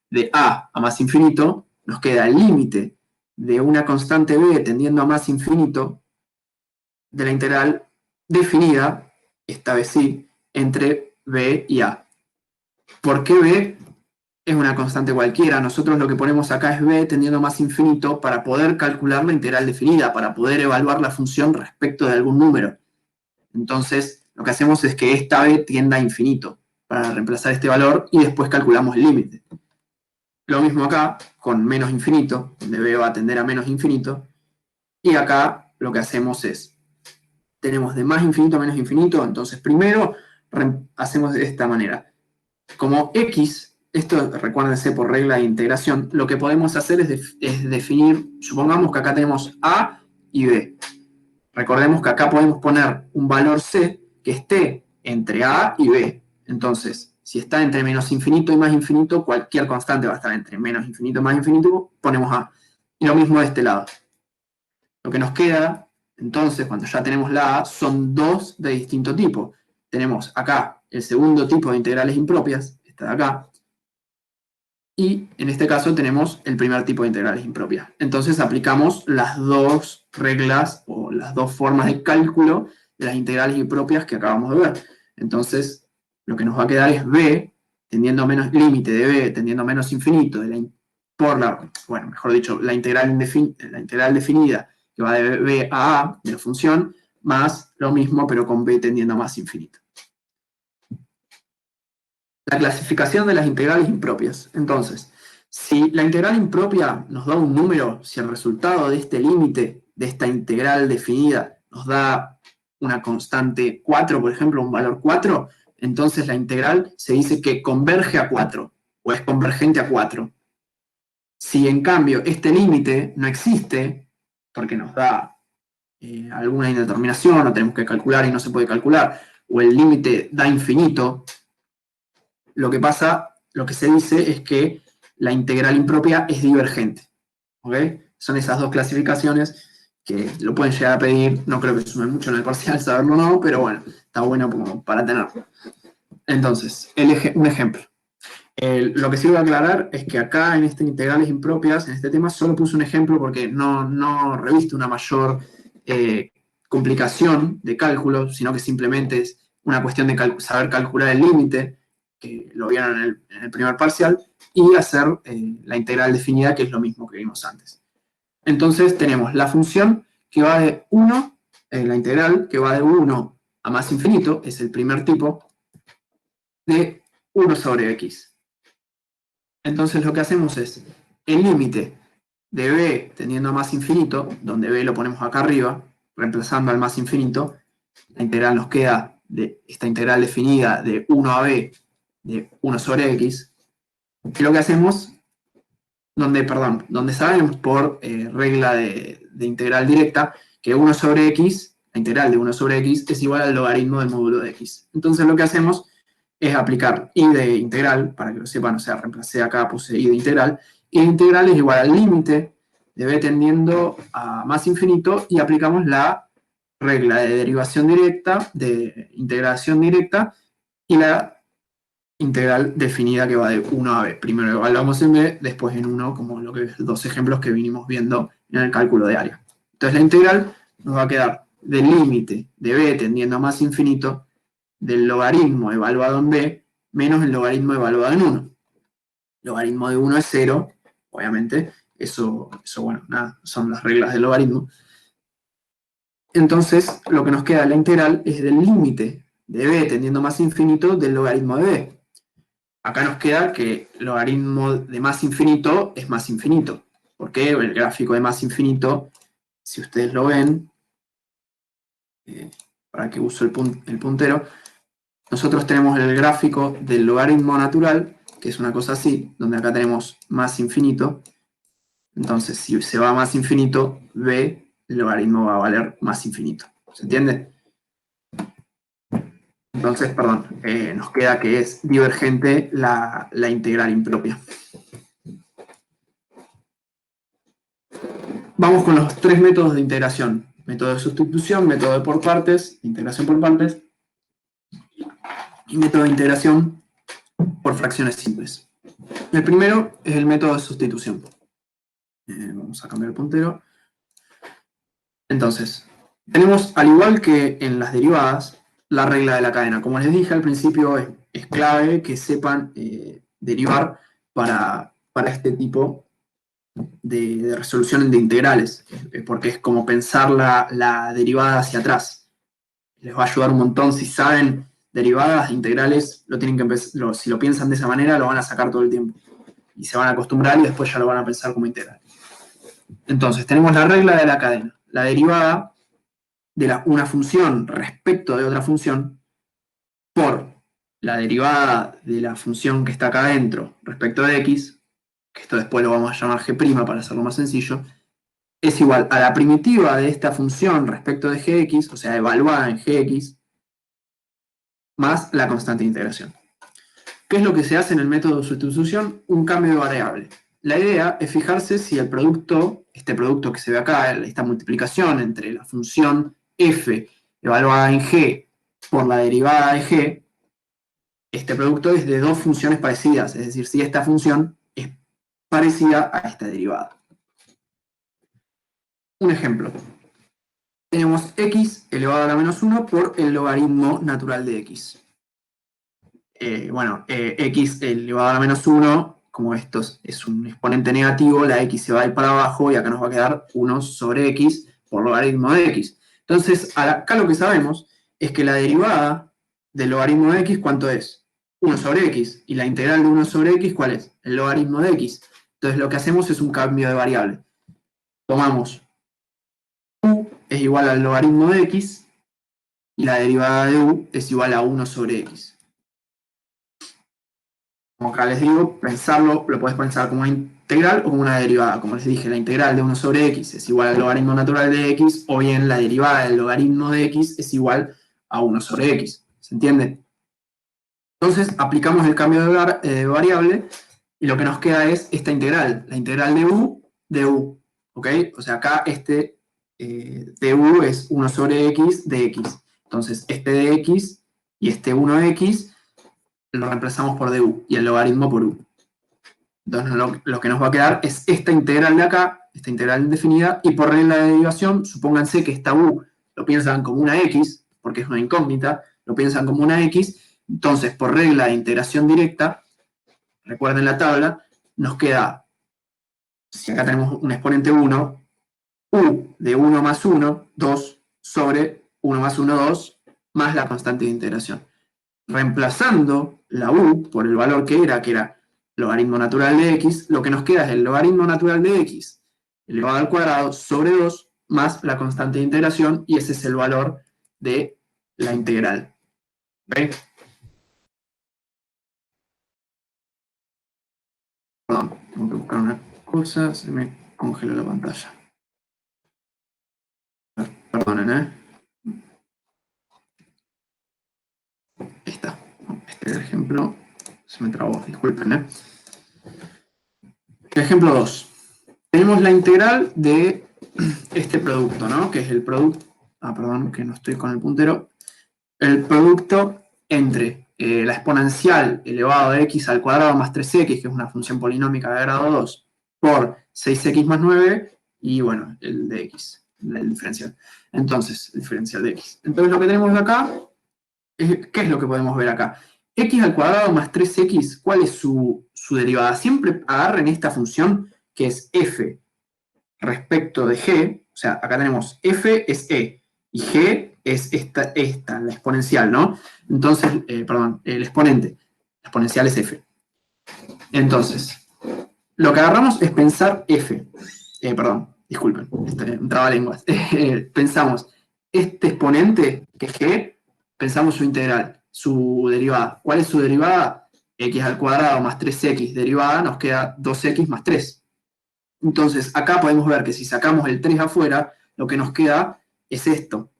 de a más infinito, nos queda el límite de una constante b tendiendo a más infinito de la integral definida, esta vez sí, entre b y a. ¿Por qué b? Es una constante cualquiera. Nosotros lo que ponemos acá es b tendiendo a más infinito para poder calcular la integral definida, para poder evaluar la función respecto de algún número. Entonces, lo que hacemos es que esta b tienda a infinito para reemplazar este valor y después calculamos el límite. Lo mismo acá, con menos infinito, donde b va a tender a menos infinito, y acá lo que hacemos es, tenemos de más infinito a menos infinito, entonces primero hacemos de esta manera. Como x, esto recuérdense por regla de integración, lo que podemos hacer es definir, supongamos que acá tenemos a y b. Recordemos que acá podemos poner un valor c que esté entre a y b. Entonces, si está entre menos infinito y más infinito, cualquier constante va a estar entre menos infinito y más infinito, ponemos a. Y lo mismo de este lado. Lo que nos queda, entonces, cuando ya tenemos la a, son dos de distinto tipo. Tenemos acá el segundo tipo de integrales impropias, esta de acá, y en este caso tenemos el primer tipo de integrales impropias. Entonces aplicamos las dos reglas o las dos formas de cálculo de las integrales impropias que acabamos de ver. Entonces lo que nos va a quedar es b tendiendo a menos, límite de b tendiendo a menos infinito mejor dicho, la integral definida que va de b a de la función, más lo mismo pero con b tendiendo a más infinito. La clasificación de las integrales impropias. Entonces, si la integral impropia nos da un número, si el resultado de este límite, de esta integral definida, nos da una constante 4, por ejemplo, un valor 4, entonces la integral se dice que converge a 4, o es convergente a 4. Si en cambio este límite no existe, porque nos da alguna indeterminación, o tenemos que calcular y no se puede calcular, o el límite da infinito, lo que se dice es que la integral impropia es divergente. ¿Ok? Son esas dos clasificaciones que lo pueden llegar a pedir, no creo que sume mucho en el parcial saberlo o no, pero bueno, está bueno como para tenerlo. Entonces, un ejemplo. Lo que sí voy a aclarar es que acá en este integrales impropias, en este tema, solo puse un ejemplo porque no reviste una mayor complicación de cálculo, sino que simplemente es una cuestión de saber calcular el límite, que lo vieron en el primer parcial, y hacer la integral definida, que es lo mismo que vimos antes. Entonces tenemos la función que va de 1, la integral que va de 1 a más infinito, es el primer tipo, de 1 sobre x. Entonces lo que hacemos es el límite de b tendiendo a más infinito, donde b lo ponemos acá arriba, reemplazando al más infinito, la integral nos queda de esta integral definida de 1 a b de 1 sobre x, y lo que hacemos, donde sabemos por regla de integral directa que 1 sobre x, la integral de 1 sobre x es igual al logaritmo del módulo de x. Entonces lo que hacemos es aplicar y de integral, para que lo sepan, o sea, reemplacé acá, puse y de integral, y de integral es igual al límite de b tendiendo a más infinito, y aplicamos la regla de derivación directa, de integración directa, y la integral definida que va de 1 a b. Primero evaluamos en b, después en 1, como los dos ejemplos que vinimos viendo en el cálculo de área. Entonces la integral nos va a quedar del límite de b tendiendo a más infinito del logaritmo evaluado en b menos el logaritmo evaluado en 1. El logaritmo de 1 es 0, obviamente. Eso bueno, nada, son las reglas del logaritmo. Entonces, lo que nos queda de la integral es del límite de b tendiendo a más infinito del logaritmo de b. Acá nos queda que el logaritmo de más infinito es más infinito. Porque el gráfico de más infinito, si ustedes lo ven, para que uso el puntero, nosotros tenemos el gráfico del logaritmo natural, que es una cosa así, donde acá tenemos más infinito. Entonces, si se va a más infinito, b, el logaritmo va a valer más infinito. ¿Se entiende? Entonces, perdón, nos queda que es divergente la integral impropia. Vamos con los tres métodos de integración. Método de sustitución, método de por partes, integración por partes, y método de integración por fracciones simples. El primero es el método de sustitución. Vamos a cambiar el puntero. Entonces, tenemos, al igual que en las derivadas, la regla de la cadena. Como les dije al principio, es clave que sepan derivar para este tipo de resolución de integrales, porque es como pensar la derivada hacia atrás. Les va a ayudar un montón si saben derivadas, integrales, lo tienen que empezar, si lo piensan de esa manera, lo van a sacar todo el tiempo. Y se van a acostumbrar y después ya lo van a pensar como integral. Entonces, tenemos la regla de la cadena. La derivada de una función respecto de otra función por la derivada de la función que está acá adentro respecto de x, que esto después lo vamos a llamar g' para hacerlo más sencillo, es igual a la primitiva de esta función respecto de gx, o sea, evaluada en gx, más la constante de integración. ¿Qué es lo que se hace en el método de sustitución? Un cambio de variable. La idea es fijarse si el producto, este producto que se ve acá, esta multiplicación entre la función f evaluada en g por la derivada de g, este producto es de dos funciones parecidas, es decir, si esta función es parecida a esta derivada. Un ejemplo. Tenemos x elevado a la menos 1 por el logaritmo natural de x. X elevado a la menos 1, como esto es un exponente negativo, la x se va a ir para abajo y acá nos va a quedar 1 sobre x por logaritmo de x. Entonces, acá lo que sabemos es que la derivada del logaritmo de x, ¿cuánto es? 1 sobre x. Y la integral de 1 sobre x, ¿cuál es? El logaritmo de x. Entonces, lo que hacemos es un cambio de variable. Tomamos u es igual al logaritmo de x y la derivada de u es igual a 1 sobre x. Como acá les digo, pensarlo, lo puedes pensar como una integral o como una derivada. Como les dije, la integral de 1 sobre x es igual al logaritmo natural de x, o bien la derivada del logaritmo de x es igual a 1 sobre x. ¿Se entiende? Entonces, aplicamos el cambio de variable y lo que nos queda es esta integral, la integral de u. ¿Ok? O sea, acá este du es 1 sobre x de x. Entonces, este de x y este 1 de x lo reemplazamos por du y el logaritmo por u. Entonces lo que nos va a quedar es esta integral de acá, esta integral definida, y por regla de derivación, supónganse que esta u lo piensan como una x, porque es una incógnita, lo piensan como una x, entonces por regla de integración directa, recuerden la tabla, nos queda, si acá tenemos un exponente 1, u de 1 más 1, 2, sobre 1 más 1, 2, más la constante de integración. Reemplazando la u por el valor que era logaritmo natural de x, lo que nos queda es el logaritmo natural de x elevado al cuadrado sobre 2 más la constante de integración, y ese es el valor de la integral. ¿Ven? Perdón, tengo que buscar una cosa, se me congeló la pantalla. Perdonen, Está. Este ejemplo se me trabó, disculpen, Ejemplo 2. Tenemos la integral de este producto, ¿no? Que es el producto. Perdón, que no estoy con el puntero. El producto entre la exponencial elevado a x al cuadrado más 3x, que es una función polinómica de grado 2, por 6x más 9, y bueno, el de x, el diferencial. Entonces, el diferencial de x. Entonces, lo que tenemos acá, ¿qué es lo que podemos ver acá? X al cuadrado más 3x, ¿cuál es su derivada? Siempre agarren esta función que es f respecto de g, o sea, acá tenemos f es e, y g es esta, la exponencial, ¿no? Entonces, perdón, el exponente, la exponencial es f. Entonces, lo que agarramos es pensar f, perdón, disculpen, un trabalenguas. Pensamos este exponente, que es g, pensamos su integral, su derivada. ¿Cuál es su derivada? X al cuadrado más 3x derivada, nos queda 2x más 3. Entonces, acá podemos ver que si sacamos el 3 afuera, lo que nos queda es esto,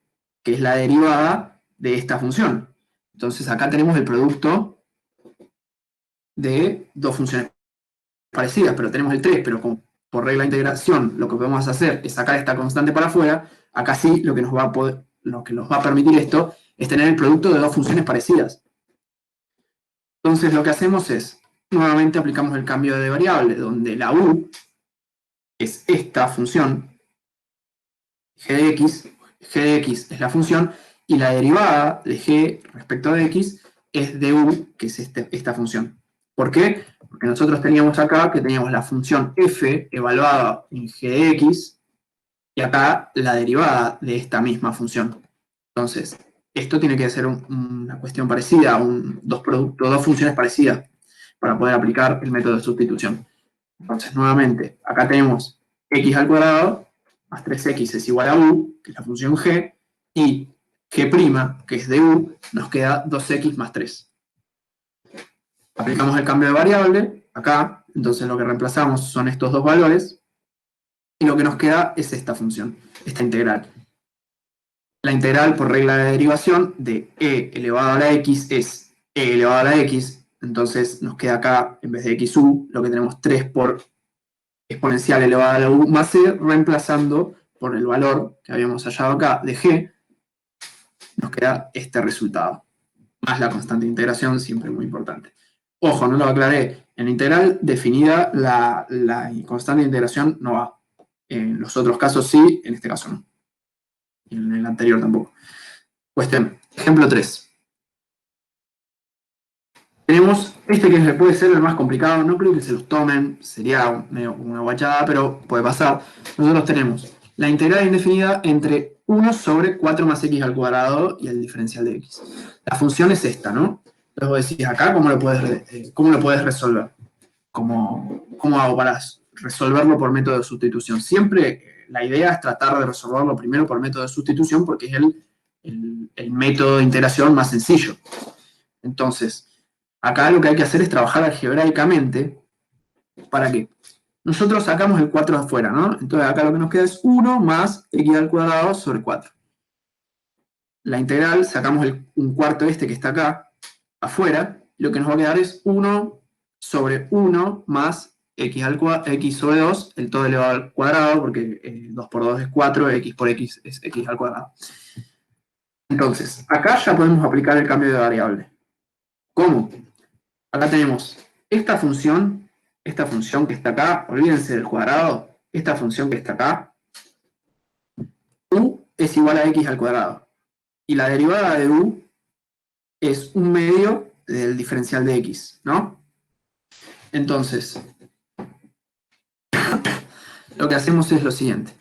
que es la derivada de esta función. Entonces, acá tenemos el producto de dos funciones parecidas, pero tenemos el 3, pero por regla de integración lo que podemos hacer es sacar esta constante para afuera. Acá sí lo que nos va a permitir esto es tener el producto de dos funciones parecidas. Entonces, lo que hacemos es, nuevamente aplicamos el cambio de variable, donde la u es esta función, g de x es la función, y la derivada de g respecto de x es de u, que es esta función. ¿Por qué? Porque nosotros teníamos acá que teníamos la función f evaluada en g de x, y acá la derivada de esta misma función. Entonces, esto tiene que ser una cuestión parecida, dos funciones parecidas, para poder aplicar el método de sustitución. Entonces, nuevamente, acá tenemos x al cuadrado más 3x es igual a u, que es la función g, y g', que es de u, nos queda 2x más 3. Aplicamos el cambio de variable acá, entonces lo que reemplazamos son estos dos valores, y lo que nos queda es esta función, esta integral. La integral por regla de derivación de e elevado a la x es e elevado a la x, entonces nos queda acá, en vez de xu, lo que tenemos 3 por exponencial elevada a la u más c, reemplazando por el valor que habíamos hallado acá de g, nos queda este resultado, más la constante de integración, siempre muy importante. Ojo, no lo aclaré, en la integral definida la constante de integración no va. En los otros casos sí, en este caso no. Y en el anterior tampoco. Cuestión, ejemplo 3. Tenemos este que puede ser el más complicado, no creo que se los tomen, sería una guachada, pero puede pasar. Nosotros tenemos la integral indefinida entre 1 sobre 4 más x al cuadrado y el diferencial de x. La función es esta, ¿no? Entonces vos decís acá, ¿cómo lo puedes resolver? ¿Cómo hago para resolverlo por método de sustitución? Siempre la idea es tratar de resolverlo primero por método de sustitución porque es el método de integración más sencillo. Entonces, acá lo que hay que hacer es trabajar algebraicamente. ¿Para qué? Nosotros sacamos el 4 afuera, ¿no? Entonces acá lo que nos queda es 1 más x al cuadrado sobre 4. La integral, sacamos un cuarto este que está acá, afuera, y lo que nos va a quedar es 1 sobre 1 más x sobre 2, el todo elevado al cuadrado, porque 2 por 2 es 4, x por x es x al cuadrado. Entonces, acá ya podemos aplicar el cambio de variable. ¿Cómo? Acá tenemos esta función que está acá, olvídense del cuadrado, esta función que está acá, u es igual a x al cuadrado. Y la derivada de u es un medio del diferencial de x, ¿no? Entonces, lo que hacemos es lo siguiente.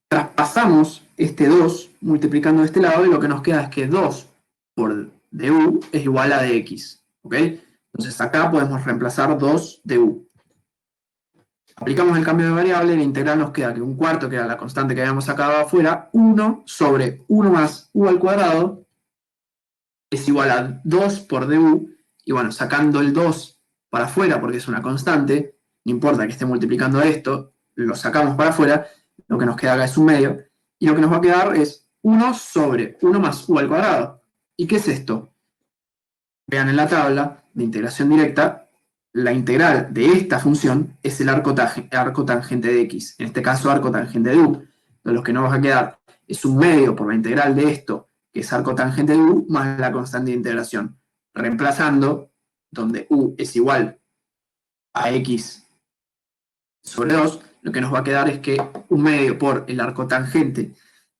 Traspasamos este 2 multiplicando de este lado y lo que nos queda es que 2 por du es igual a dx. ¿Ok? Entonces acá podemos reemplazar 2 du. Aplicamos el cambio de variable y la integral nos queda que un cuarto, que era la constante que habíamos sacado afuera, 1 sobre 1 más u al cuadrado es igual a 2 por du. Y bueno, sacando el 2 para afuera porque es una constante, no importa que esté multiplicando esto, lo sacamos para afuera, lo que nos queda acá es un medio, y lo que nos va a quedar es 1 sobre 1 más u al cuadrado. ¿Y qué es esto? Vean en la tabla de integración directa, la integral de esta función es el arco tangente de x, en este caso arco tangente de u. Entonces lo que nos va a quedar es un medio por la integral de esto, que es arco tangente de u, más la constante de integración. Reemplazando, donde u es igual a x sobre 2, lo que nos va a quedar es que un medio por el arco tangente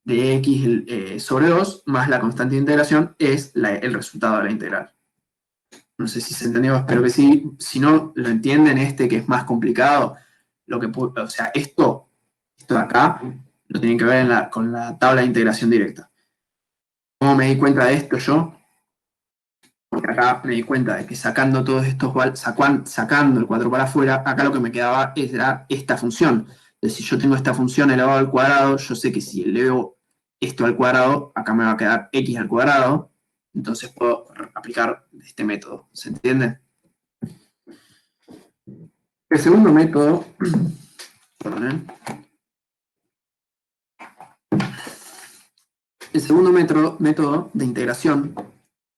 de x sobre 2 más la constante de integración es el resultado de la integral. No sé si se entendió, espero que sí. Si no lo entienden, que es más complicado, o sea, esto de acá lo tienen que ver con la tabla de integración directa. ¿Cómo me di cuenta de esto yo? Porque acá me di cuenta de que sacando todos estos, sacando el 4 para afuera, acá lo que me quedaba era esta función. Entonces, si yo tengo esta función elevado al cuadrado, yo sé que si elevo esto al cuadrado, acá me va a quedar x al cuadrado, entonces puedo aplicar este método. ¿Se entiende? El segundo método, perdón, el segundo método de integración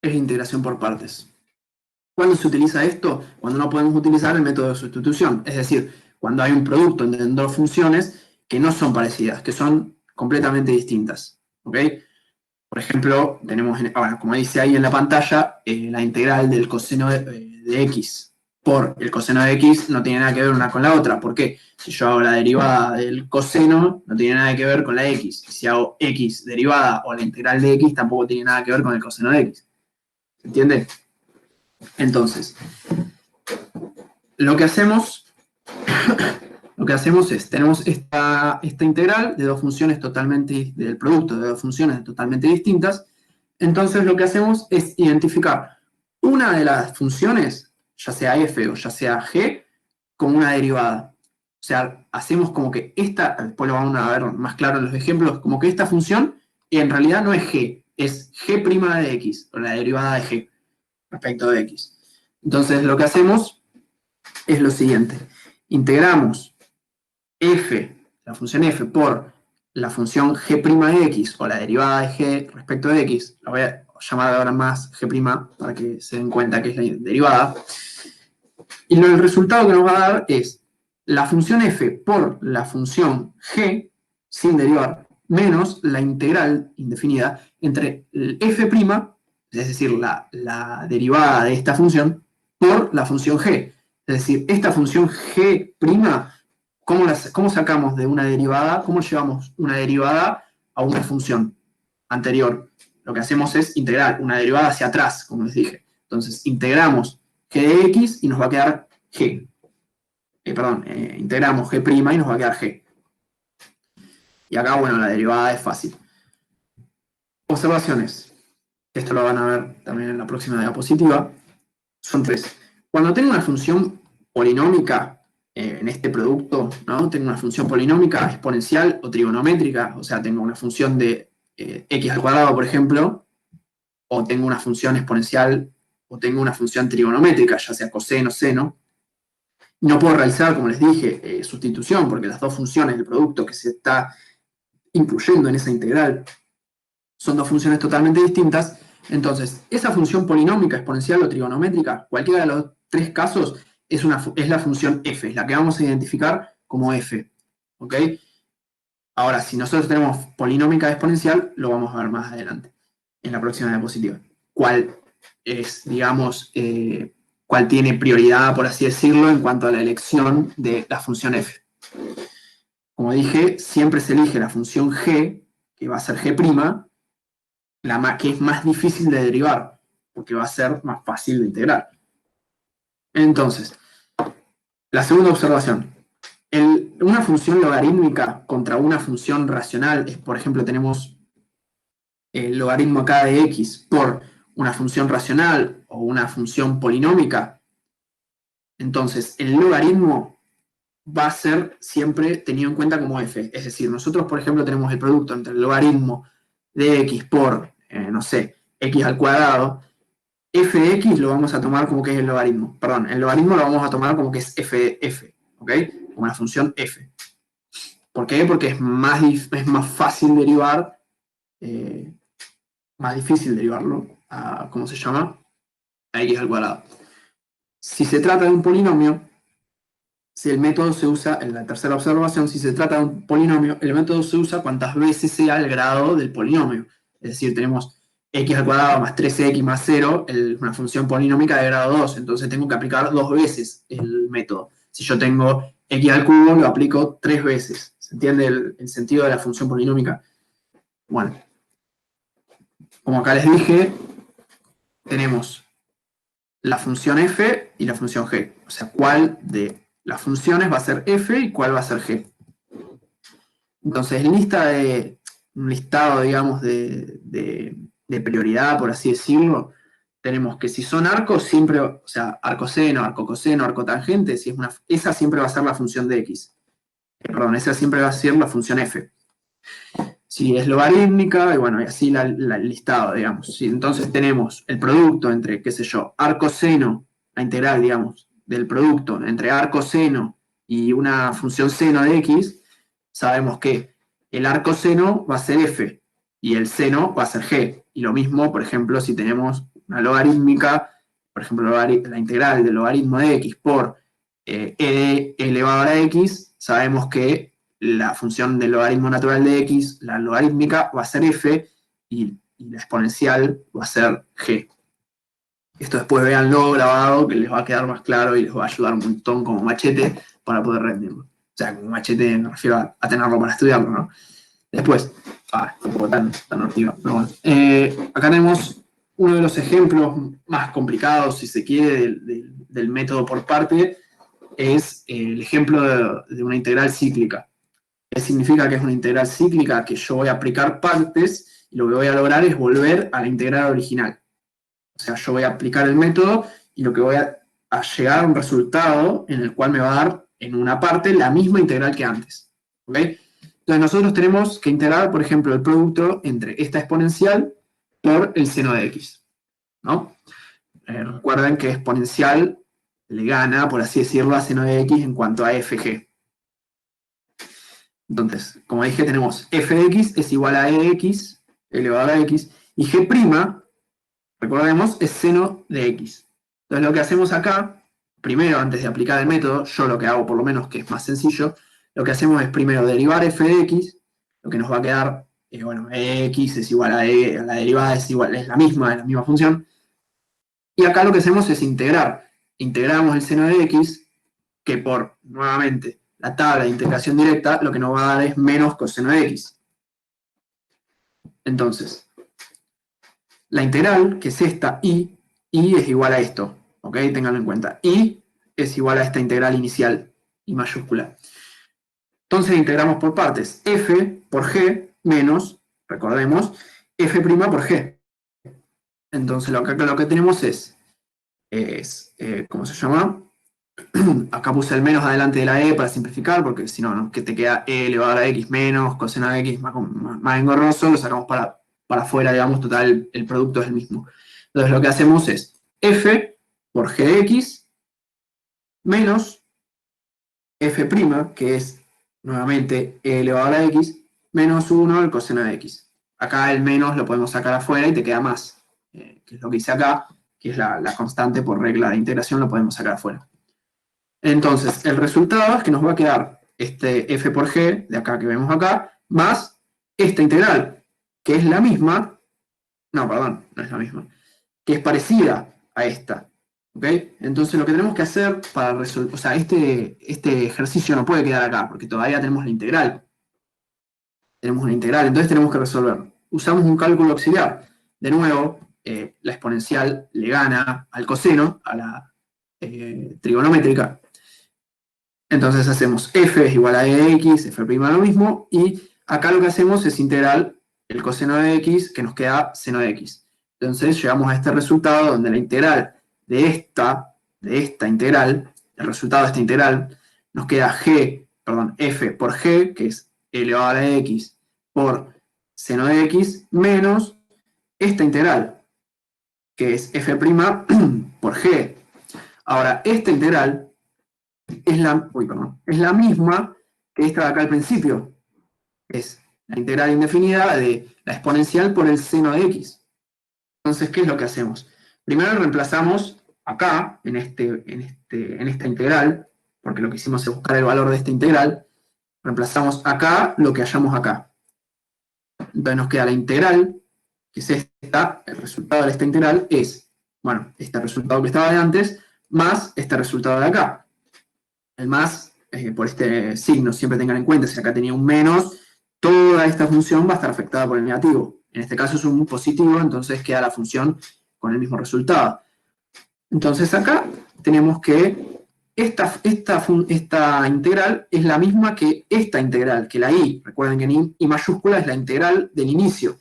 es integración por partes. ¿Cuándo se utiliza esto? Cuando no podemos utilizar el método de sustitución, es decir, cuando hay un producto entre dos funciones que no son parecidas, que son completamente distintas. ¿Ok? Por ejemplo, tenemos, como dice ahí en la pantalla, la integral del coseno de x por el coseno de x no tiene nada que ver una con la otra. ¿Por qué? Si yo hago la derivada del coseno, no tiene nada que ver con la x. Si hago x derivada o la integral de x, tampoco tiene nada que ver con el coseno de x. ¿Se entiende? Entonces, lo que hacemos es, tenemos esta integral de dos funciones totalmente, del producto de dos funciones totalmente distintas. Entonces lo que hacemos es identificar una de las funciones, ya sea f o ya sea g, como una derivada. O sea, hacemos como que esta, después lo vamos a ver más claro en los ejemplos, como que esta función en realidad no es g, es g' de x, o la derivada de g respecto de x. Entonces lo que hacemos es lo siguiente. Integramos f, la función f, por la función g' de x, o la derivada de g respecto de x, la voy a llamar ahora más g' para que se den cuenta que es la derivada, y el resultado que nos va a dar es la función f por la función g, sin derivar, menos la integral indefinida entre el f', es decir, la derivada de esta función, por la función g. Es decir, esta función g', ¿cómo sacamos de una derivada? ¿Cómo llevamos una derivada a una función anterior? Lo que hacemos es integrar una derivada hacia atrás, como les dije. Entonces, integramos g de x y nos va a quedar g. Integramos g' y nos va a quedar g. Y acá, bueno, la derivada es fácil. Observaciones. Esto lo van a ver también en la próxima diapositiva. Son tres. Cuando tengo una función polinómica en este producto, ¿no? Tengo una función polinómica exponencial o trigonométrica, o sea, tengo una función de x al cuadrado, por ejemplo, o tengo una función exponencial, o tengo una función trigonométrica, ya sea coseno, seno. No puedo realizar, como les dije, sustitución, porque las dos funciones del producto que se está incluyendo en esa integral son dos funciones totalmente distintas. Entonces, esa función polinómica, exponencial o trigonométrica, cualquiera de los tres casos, es la función f, es la que vamos a identificar como f. ¿Ok? Ahora, si nosotros tenemos polinómica exponencial, lo vamos a ver más adelante, en la próxima diapositiva. ¿Cuál es, digamos, cuál tiene prioridad, por así decirlo, en cuanto a la elección de la función f? Como dije, siempre se elige la función g, que va a ser g', que es más difícil de derivar, porque va a ser más fácil de integrar. Entonces, la segunda observación. una función logarítmica contra una función racional es, por ejemplo, tenemos el logaritmo acá de x por una función racional o una función polinómica, entonces el logaritmo va a ser siempre tenido en cuenta como f. Es decir, nosotros, por ejemplo, tenemos el producto entre el logaritmo de x por, no sé, x al cuadrado. F de x lo vamos a tomar como que es el logaritmo. Perdón, el logaritmo lo vamos a tomar como que es f de f, ¿ok? Como la función f. ¿Por qué? Porque es más fácil derivar, eh, más difícil derivarlo a, ¿cómo se llama? A x al cuadrado. Si se trata de un polinomio, si el método se usa, en la tercera observación, si se trata de un polinomio, el método se usa cuantas veces sea el grado del polinomio. Es decir, tenemos x al cuadrado más 13x más 0, una función polinómica de grado 2, entonces tengo que aplicar 2 veces el método. Si yo tengo x al cubo, lo aplico 3 veces. ¿Se entiende el sentido de la función polinómica? Bueno, como acá les dije, tenemos la función f y la función g. O sea, cuál de las funciones va a ser f y cuál va a ser g. Entonces, un listado, digamos, de prioridad, por así decirlo, tenemos que si son arcos, siempre, o sea, arco seno, arco coseno, arco tangente, si es esa siempre va a ser la función de x. Perdón, esa siempre va a ser la función f. Si es logarítmica, y bueno, y así el listado, digamos. Si entonces tenemos el producto entre, qué sé yo, arco seno, la integral, digamos, del producto entre arco seno y una función seno de x, sabemos que el arco seno va a ser f y el seno va a ser g. Y lo mismo, por ejemplo, si tenemos una logarítmica, por ejemplo, la integral del logaritmo de x por e elevado a la x, sabemos que la función del logaritmo natural de x, la logarítmica, va a ser f y la exponencial va a ser g. Esto después véanlo grabado, que les va a quedar más claro y les va a ayudar un montón como machete para poder rendirlo. O sea, como machete me refiero a tenerlo para estudiarlo, ¿no? Después, tampoco tan arriba, pero bueno. Acá tenemos uno de los ejemplos más complicados, si se quiere, del método por parte, es el ejemplo de una integral cíclica. ¿Qué significa que es una integral cíclica? Que yo voy a aplicar partes y lo que voy a lograr es volver a la integral original. O sea, yo voy a aplicar el método y lo que voy a llegar a un resultado en el cual me va a dar en una parte la misma integral que antes. ¿Ok? Entonces nosotros tenemos que integrar, por ejemplo, el producto entre esta exponencial por el seno de x. ¿No? Recuerden que exponencial le gana, por así decirlo, a seno de x en cuanto a fg. Entonces, como dije, tenemos f de x es igual a e de x elevado a x, y g', recordemos, es seno de x. Entonces, lo que hacemos acá, primero, antes de aplicar el método, yo lo que hago, por lo menos, que es más sencillo, lo que hacemos es primero derivar f de x, lo que nos va a quedar, bueno, x es igual a e, la derivada es la misma función, y acá lo que hacemos es integrar. Integramos el seno de x, que por, nuevamente, la tabla de integración directa, lo que nos va a dar es menos coseno de x. Entonces, la integral, que es esta, y es igual a esto, ¿ok? Ténganlo en cuenta. Y es igual a esta integral inicial, y mayúscula. Entonces integramos por partes. F por G menos, recordemos, F' por G. Entonces lo que tenemos es ¿cómo se llama? Acá puse el menos adelante de la E para simplificar, porque si no, que te queda E elevado a la X menos coseno de X más engorroso, lo sacamos para afuera, digamos, total, el producto es el mismo. Entonces lo que hacemos es F por G de X menos F', que es nuevamente E elevado a la X, menos 1 el coseno de X. Acá el menos lo podemos sacar afuera y te queda más, que es lo que hice acá, que es la constante por regla de integración, lo podemos sacar afuera. Entonces, el resultado es que nos va a quedar este f por g, de acá que vemos acá, más esta integral, que es la misma, no, perdón, no es la misma, que es parecida a esta. ¿Ok? Entonces lo que tenemos que hacer para resolver, o sea, este ejercicio no puede quedar acá, porque todavía tenemos la integral. Tenemos una integral, entonces tenemos que resolverlo. Usamos un cálculo auxiliar. De nuevo, la exponencial le gana al coseno, a la trigonométrica. Entonces hacemos f es igual a e de x, f' lo mismo, y acá lo que hacemos es integrar el coseno de x, que nos queda seno de x. Entonces llegamos a este resultado donde la integral de esta integral, el resultado de esta integral, nos queda f por g, que es e elevado a la de x, por seno de x, menos esta integral, que es f' por g. Ahora, esta integral es la misma que esta de acá al principio. Es la integral indefinida de la exponencial por el seno de x. Entonces, ¿qué es lo que hacemos? Primero reemplazamos acá, en esta integral, porque lo que hicimos es buscar el valor de esta integral, reemplazamos acá lo que hallamos acá. Entonces nos queda la integral, que es esta, el resultado de esta integral es, bueno, este resultado que estaba de antes, más este resultado de acá. El más, por este signo, siempre tengan en cuenta, si acá tenía un menos, toda esta función va a estar afectada por el negativo. En este caso es un positivo, entonces queda la función con el mismo resultado. Entonces acá tenemos que esta integral es la misma que esta integral, que la i. Recuerden que i mayúscula es la integral del inicio.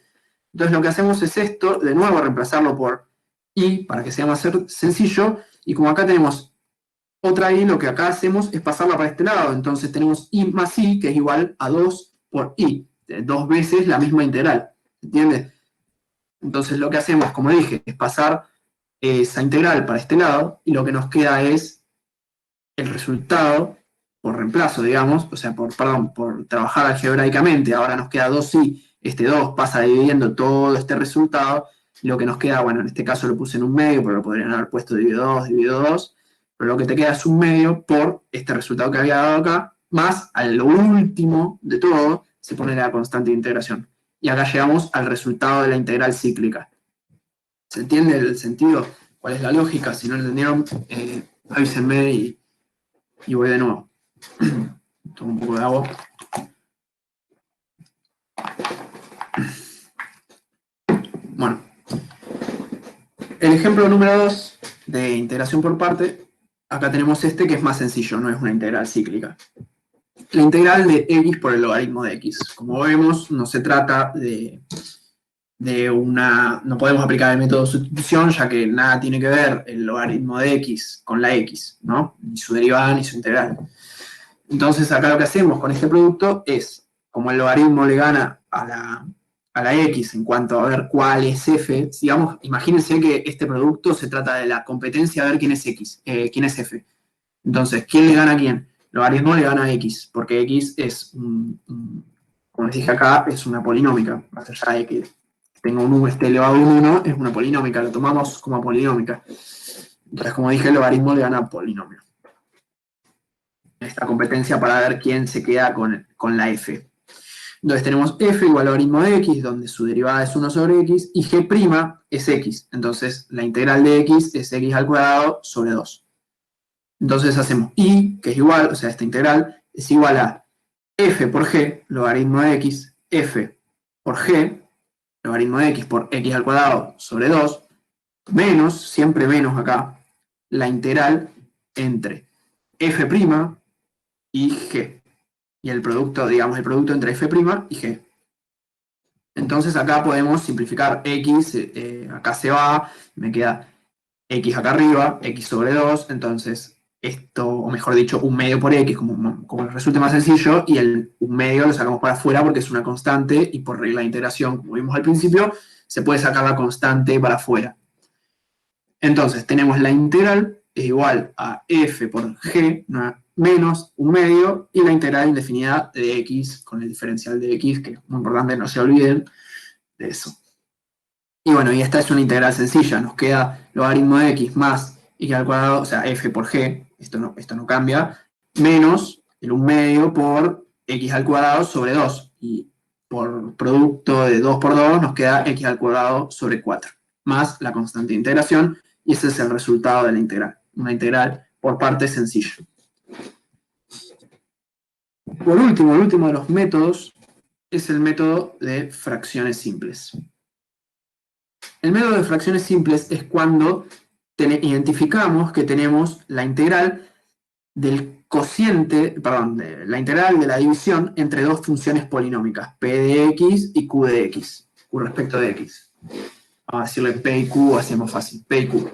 Entonces lo que hacemos es esto, de nuevo reemplazarlo por i para que sea más sencillo, y como acá tenemos otra i, lo que acá hacemos es pasarla para este lado. Entonces tenemos i más i, que es igual a 2 por i. Dos veces la misma integral. ¿Entiendes? Entonces lo que hacemos, como dije, es pasar esa integral para este lado, y lo que nos queda es el resultado por reemplazo, digamos, o sea, por trabajar algebraicamente. Ahora nos queda 2i, este 2 pasa dividiendo todo este resultado, y lo que nos queda, bueno, en este caso lo puse en un medio, pero lo podrían haber puesto dividido 2, pero lo que te queda es un medio por este resultado que había dado acá, más a lo último de todo se pone la constante de integración. Y acá llegamos al resultado de la integral cíclica. ¿Se entiende el sentido? ¿Cuál es la lógica? Si no lo entendieron, avísenme y voy de nuevo. Tomo un poco de agua. Bueno, el ejemplo número 2 de integración por parte, acá tenemos este que es más sencillo, no es una integral cíclica. La integral de x por el logaritmo de x. Como vemos, no se trata de una... No podemos aplicar el método de sustitución, ya que nada tiene que ver el logaritmo de x con la x, ¿no? Ni su derivada ni su integral. Entonces acá lo que hacemos con este producto es, como el logaritmo le gana a la x en cuanto a ver cuál es f, digamos, imagínense que este producto se trata de la competencia a ver quién es x, quién es f. Entonces, ¿quién le gana a quién? El logaritmo le gana a x, porque x es, como les dije acá, es una polinómica, más allá de que tenga un 1 esté elevado a un 1, es una polinómica, lo tomamos como polinómica. Entonces, como dije, el logaritmo le gana a polinomio. Esta competencia para ver quién se queda con la f. Entonces tenemos f igual al logaritmo de x, donde su derivada es 1 sobre x, y g' es x. Entonces la integral de x es x al cuadrado sobre 2. Entonces hacemos i, que es igual, o sea, esta integral es igual a f por g, logaritmo de x, f por g, logaritmo de x por x al cuadrado sobre 2, menos, siempre menos acá, la integral entre f' y g. Y el producto, digamos, el producto entre f' y g. Entonces acá podemos simplificar x, acá se va, me queda x acá arriba, x sobre 2, entonces esto, o mejor dicho, un medio por x, como resulte más sencillo, y un medio lo sacamos para afuera porque es una constante, y por regla de integración, como vimos al principio, se puede sacar la constante para afuera. Entonces tenemos la integral, es igual a f por g, menos un medio, y la integral indefinida de x con el diferencial de x, que es muy importante, no se olviden de eso. Y bueno, y esta es una integral sencilla, nos queda logaritmo de x más x al cuadrado, o sea, f por g, esto no cambia, menos el 1 medio por x al cuadrado sobre 2, y por producto de 2 por 2 nos queda x al cuadrado sobre 4, más la constante de integración, y ese es el resultado de la integral, una integral por parte sencilla. Por último, el último de los métodos es el método de fracciones simples. El método de fracciones simples es cuando identificamos que tenemos la integral del cociente, perdón, la integral de la división entre dos funciones polinómicas, p de x y q de x, q respecto de x. Vamos a decirle p y q, así es más fácil, p y q.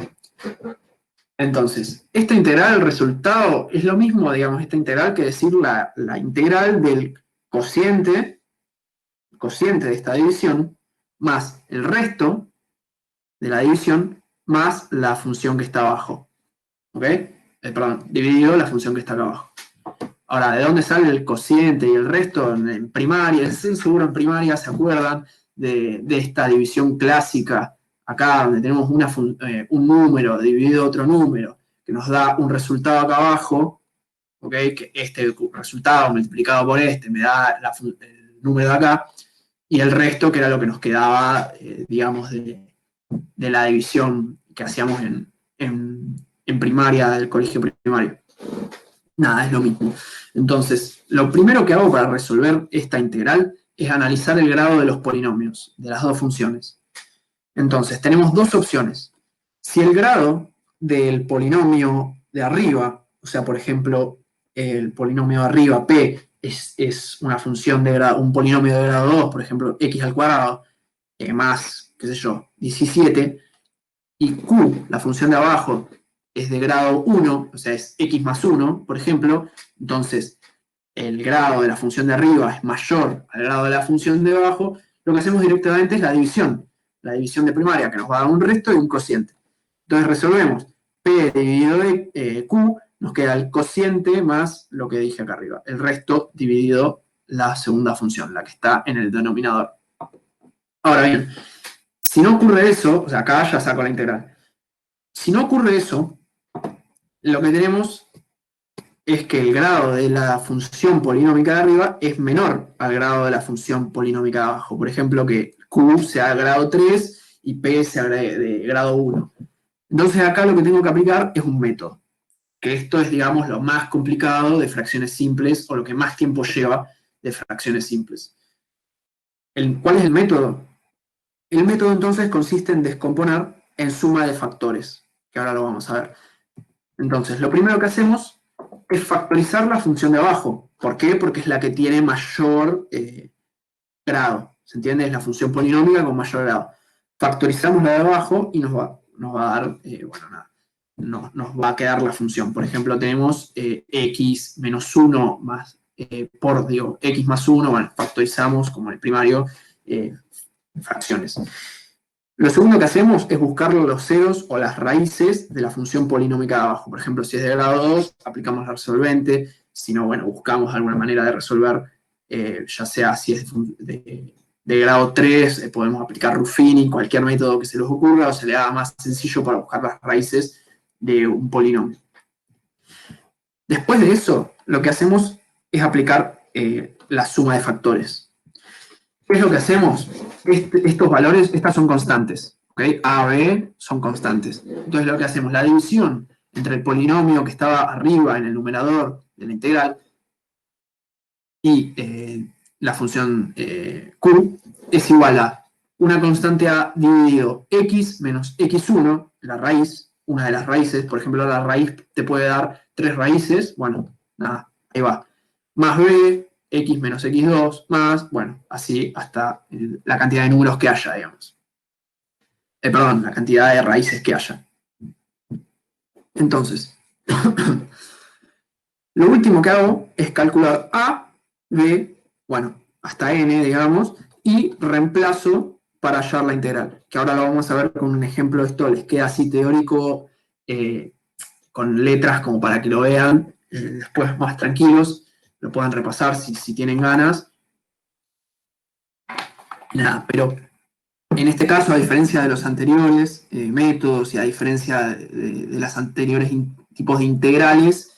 Entonces, esta integral, el resultado, es lo mismo, digamos, esta integral que decir la integral del cociente de esta división, más el resto de la división, más la función que está abajo. ¿Ok? Perdón, dividido la función que está acá abajo. Ahora, ¿de dónde sale el cociente y el resto? En primaria, seguro en primaria se acuerdan de esta división clásica, acá donde tenemos un número dividido otro número, que nos da un resultado acá abajo, ¿ok? Que este resultado multiplicado por este me da el número de acá, y el resto que era lo que nos quedaba, digamos, de la división que hacíamos en primaria, del colegio primario. Nada, es lo mismo. Entonces, lo primero que hago para resolver esta integral es analizar el grado de los polinomios, de las dos funciones. Entonces, tenemos dos opciones. Si el grado del polinomio de arriba, o sea, por ejemplo, el polinomio de arriba, p, es una función de grado, un polinomio de grado 2, por ejemplo, x al cuadrado, más, qué sé yo, 17, y q, la función de abajo, es de grado 1, o sea, es x más 1, por ejemplo, entonces el grado de la función de arriba es mayor al grado de la función de abajo, lo que hacemos directamente es la división de primaria, que nos va a dar un resto y un cociente. Entonces resolvemos p dividido de q, nos queda el cociente más lo que dije acá arriba, el resto dividido la segunda función, la que está en el denominador. Ahora bien, si no ocurre eso, o sea, acá ya saco la integral. Si no ocurre eso, lo que tenemos es que el grado de la función polinómica de arriba es menor al grado de la función polinómica de abajo. Por ejemplo, que q sea de grado 3 y p sea de grado 1. Entonces acá lo que tengo que aplicar es un método, que esto es, digamos, lo más complicado de fracciones simples o lo que más tiempo lleva de fracciones simples. ¿Cuál es el método? El método entonces consiste en descomponer en suma de factores, que ahora lo vamos a ver. Entonces, lo primero que hacemos es factorizar la función de abajo. ¿Por qué? Porque es la que tiene mayor grado. ¿Se entiende? Es la función polinómica con mayor grado. Factorizamos la de abajo y nos va a dar, bueno, nada, nos va a quedar la función. Por ejemplo, tenemos x menos 1 más, x más 1, bueno, factorizamos como en el primario fracciones. Lo segundo que hacemos es buscar los ceros o las raíces de la función polinómica de abajo. Por ejemplo, si es de grado 2, aplicamos la resolvente. Si no, bueno, buscamos alguna manera de resolver, ya sea si es de grado 3, podemos aplicar Ruffini, cualquier método que se les ocurra o se le haga más sencillo para buscar las raíces de un polinomio. Después de eso, lo que hacemos es aplicar la suma de factores. ¿Qué es lo que hacemos? Estos valores, estas son constantes. ¿Okay? A, B son constantes. Entonces lo que hacemos, la división entre el polinomio que estaba arriba en el numerador de la integral y la función Q es igual a una constante A dividido X menos X1, la raíz, una de las raíces, por ejemplo, la raíz te puede dar 3 raíces, bueno, nada, ahí va, más B, X menos X2, más, bueno, así hasta la cantidad de números que haya, digamos. Perdón, la cantidad de raíces que haya. Entonces, lo último que hago es calcular A, B, bueno, hasta n, digamos, y reemplazo para hallar la integral, que ahora lo vamos a ver con un ejemplo. Esto les queda así teórico, con letras como para que lo vean después más tranquilos, lo puedan repasar si tienen ganas. Nada, pero en este caso, a diferencia de los anteriores métodos y a diferencia de las anteriores tipos de integrales,